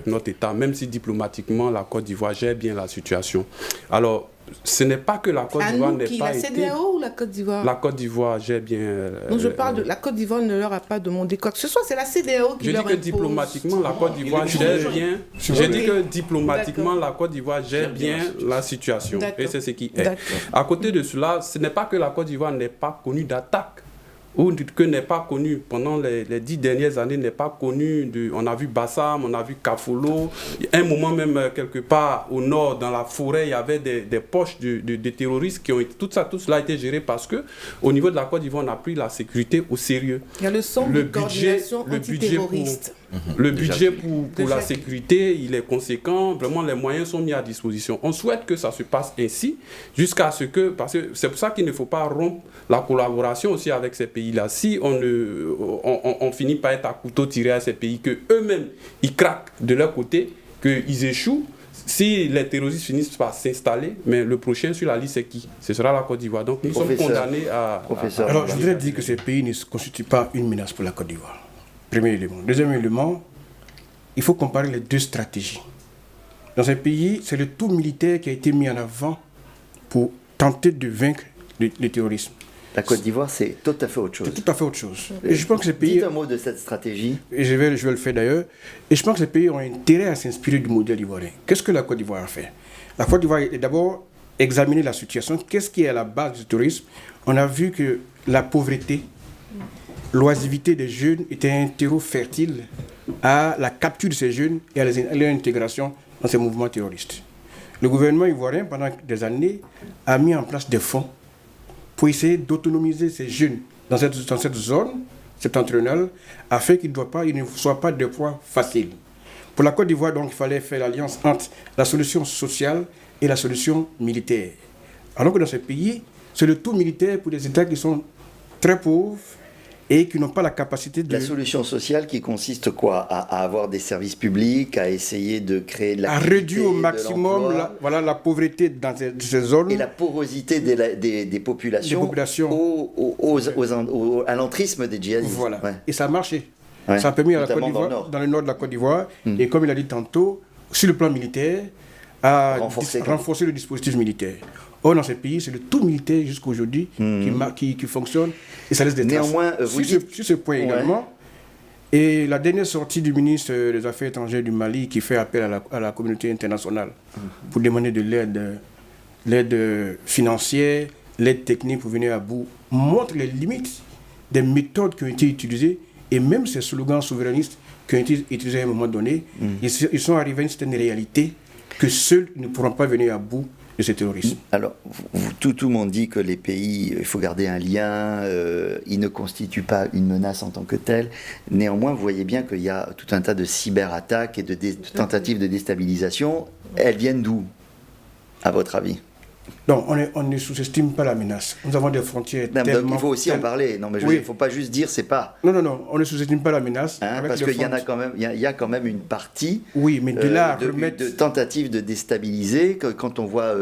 notre État, même si diplomatiquement, la Côte d'Ivoire gère bien la situation. Alors, ce n'est pas que la Côte d'Ivoire n'est pas été... La CEDEAO ou la Côte d'Ivoire? La Côte d'Ivoire gère bien... Donc je parle de la Côte d'Ivoire ne leur a pas demandé quoi que ce soit, c'est la CEDEAO qui leur impose. Je dis que diplomatiquement, la Côte d'Ivoire gère bien... J'ai dit que diplomatiquement, la Côte d'Ivoire gère bien la situation. Et c'est ce qui est. À côté de cela, ce n'est pas que la Côte d'Ivoire n'est pas connue d'attaque, ou que n'est pas connu pendant les 10 dernières années, n'est pas connu on a vu Bassam, on a vu Kafolo, un moment même quelque part au nord dans la forêt il y avait des poches de terroristes qui ont été, tout cela a été géré parce que au niveau de la Côte d'Ivoire on a pris la sécurité au sérieux. Il y a le centre de coordination antiterroriste. Le budget pour la sécurité, il est conséquent, vraiment les moyens sont mis à disposition. On souhaite que ça se passe ainsi, jusqu'à ce que, parce que c'est pour ça qu'il ne faut pas rompre la collaboration aussi avec ces pays-là. Si on finit par être à couteau tiré à ces pays, que eux-mêmes, ils craquent de leur côté, qu'ils échouent, si les terroristes finissent par s'installer, mais le prochain sur la liste, c'est qui? Ce sera la Côte d'Ivoire. Donc nous sommes condamnés à... Alors je voudrais dire que ces pays ne constituent pas une menace pour la Côte d'Ivoire. Premier élément. Deuxième élément, il faut comparer les deux stratégies. Dans ces pays, c'est le tout militaire qui a été mis en avant pour tenter de vaincre le terrorisme. La Côte d'Ivoire, c'est tout à fait autre chose. C'est tout à fait autre chose. Et je pense que ces pays... Dites un mot de cette stratégie. Et je vais le faire d'ailleurs. Et je pense que ces pays ont intérêt à s'inspirer du modèle ivoirien. Qu'est-ce que la Côte d'Ivoire a fait? La Côte d'Ivoire a d'abord examiné la situation. Qu'est-ce qui est à la base du terrorisme? On a vu que la pauvreté, l'oisivité des jeunes était un terreau fertile à la capture de ces jeunes et à leur intégration dans ces mouvements terroristes. Le gouvernement ivoirien, pendant des années, a mis en place des fonds pour essayer d'autonomiser ces jeunes dans cette zone septentrionale, afin qu'ils ne soient pas de proie facile. Pour la Côte d'Ivoire, donc, il fallait faire l'alliance entre la solution sociale et la solution militaire. Alors que dans ce pays, c'est le tout militaire pour des États qui sont très pauvres et qui n'ont pas la capacité de... La solution sociale qui consiste quoi? À avoir des services publics, à essayer de créer de l'activité, à réduire au maximum la pauvreté dans ces zones. Et la porosité des populations, à l'entrisme des djihadistes. Voilà. Ouais. Et ça a marché. Ouais. Ça a permis à la Côte d'Ivoire, dans le nord de la Côte d'Ivoire, et comme il a dit tantôt, sur le plan militaire, à renforcer le dispositif militaire. Or, dans ces pays, c'est le tout militaire jusqu'à aujourd'hui qui fonctionne et ça laisse des traces. Néanmoins, sur ce point également, et la dernière sortie du ministre des Affaires étrangères du Mali qui fait appel à la communauté internationale pour demander de l'aide financière, l'aide technique pour venir à bout, montre les limites des méthodes qui ont été utilisées et même ces slogans souverainistes qui ont été utilisés à un moment donné. Ils sont arrivés à une certaine réalité que seuls ne pourront pas venir à bout de ce terrorisme. Alors, tout le monde dit que les pays, il faut garder un lien, ils ne constituent pas une menace en tant que telle. Néanmoins, vous voyez bien qu'il y a tout un tas de cyberattaques et de tentatives de déstabilisation. Elles viennent d'où, à votre avis? Non, on ne sous-estime pas la menace. Nous avons des frontières tellement... Il faut aussi en parler. Non, mais il ne faut pas juste dire c'est pas... Non, on ne sous-estime pas la menace. Parce qu'il y a quand même une partie mais de tentatives de déstabiliser. Quand on voit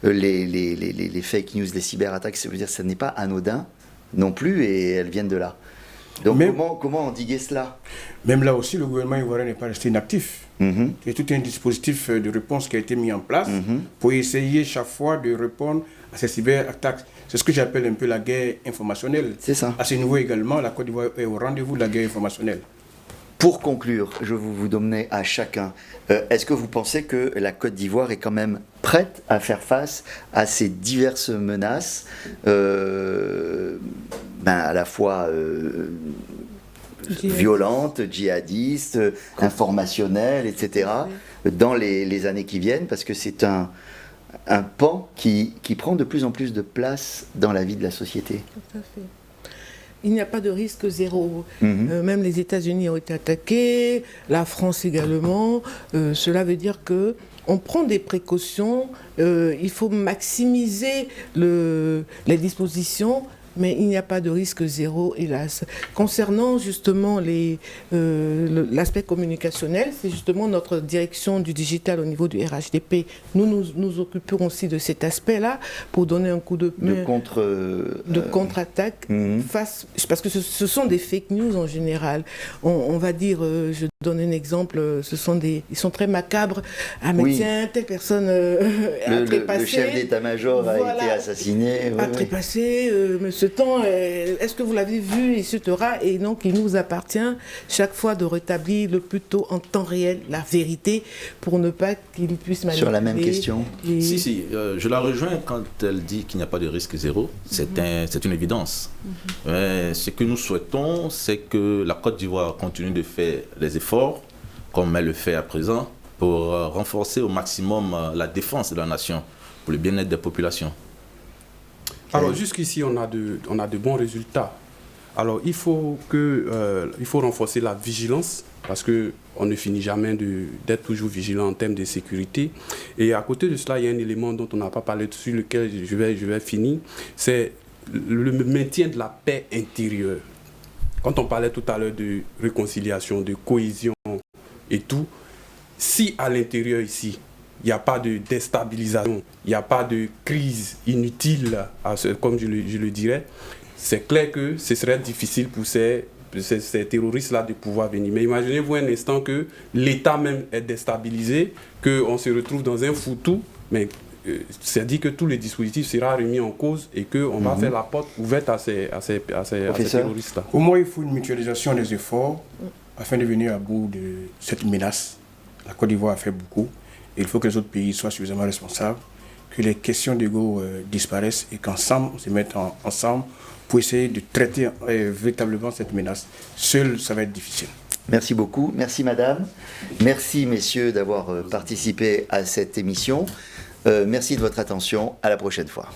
les fake news, les cyberattaques, ça veut dire que ce n'est pas anodin non plus et elles viennent de là. Donc comment endiguer cela? Même là aussi, le gouvernement ivoirien n'est pas resté inactif. Il y a tout un dispositif de réponse qui a été mis en place pour essayer chaque fois de répondre à ces cyberattaques. C'est ce que j'appelle un peu la guerre informationnelle. C'est ça. À ce niveau également, la Côte d'Ivoire est au rendez-vous de la guerre informationnelle. Pour conclure, je vais vous donner à chacun, est-ce que vous pensez que la Côte d'Ivoire est quand même prête à faire face à ces diverses menaces, à la fois violentes, djihadistes, informationnelles, etc., dans les années qui viennent, parce que c'est un pan qui prend de plus en plus de place dans la vie de la société. Tout à fait. Il n'y a pas de risque zéro. Même les États-Unis ont été attaqués, la France également. Cela veut dire que on prend des précautions. Il faut maximiser les dispositions, mais il n'y a pas de risque zéro, hélas. Concernant justement l'aspect communicationnel, c'est justement notre direction du digital au niveau du RHDP. Nous occupons aussi de cet aspect-là pour donner un coup de main de contre-attaque face, parce que ce sont des fake news en général. On va dire, je donne un exemple, ils sont très macabres. Ah mais tiens, telle personne a trépassé. Le chef d'état-major a été assassiné. A trépassé, ce temps, est-ce que vous l'avez vu, etc. Et donc, il nous appartient chaque fois de rétablir le plus tôt en temps réel la vérité pour ne pas qu'il puisse manipuler. Sur la même question. Si, je la rejoins quand elle dit qu'il n'y a pas de risque zéro. C'est une évidence. Ce que nous souhaitons, c'est que la Côte d'Ivoire continue de faire les efforts, comme elle le fait à présent, pour renforcer au maximum la défense de la nation, pour le bien-être des populations. Alors jusqu'ici, on a de bons résultats. Alors il faut renforcer la vigilance, parce qu'on ne finit jamais d'être toujours vigilant en termes de sécurité. Et à côté de cela, il y a un élément dont on n'a pas parlé, sur lequel je vais finir, c'est le maintien de la paix intérieure. Quand on parlait tout à l'heure de réconciliation, de cohésion et tout, si à l'intérieur ici, il n'y a pas de déstabilisation, il n'y a pas de crise inutile, comme je le dirais, c'est clair que ce serait difficile pour ces terroristes-là de pouvoir venir. Mais imaginez-vous un instant que l'État même est déstabilisé, qu'on se retrouve dans un foutou, mais c'est dit que tout le dispositif sera remis en cause et qu'on va faire la porte ouverte à ces terroristes-là. Au moins, il faut une mutualisation des efforts afin de venir à bout de cette menace. La Côte d'Ivoire a fait beaucoup. Et il faut que les autres pays soient suffisamment responsables, que les questions d'ego disparaissent et qu'ensemble, on se mette ensemble pour essayer de traiter véritablement cette menace. Seul, ça va être difficile. Merci beaucoup. Merci madame. Merci messieurs d'avoir participé à cette émission. Merci de votre attention. À la prochaine fois.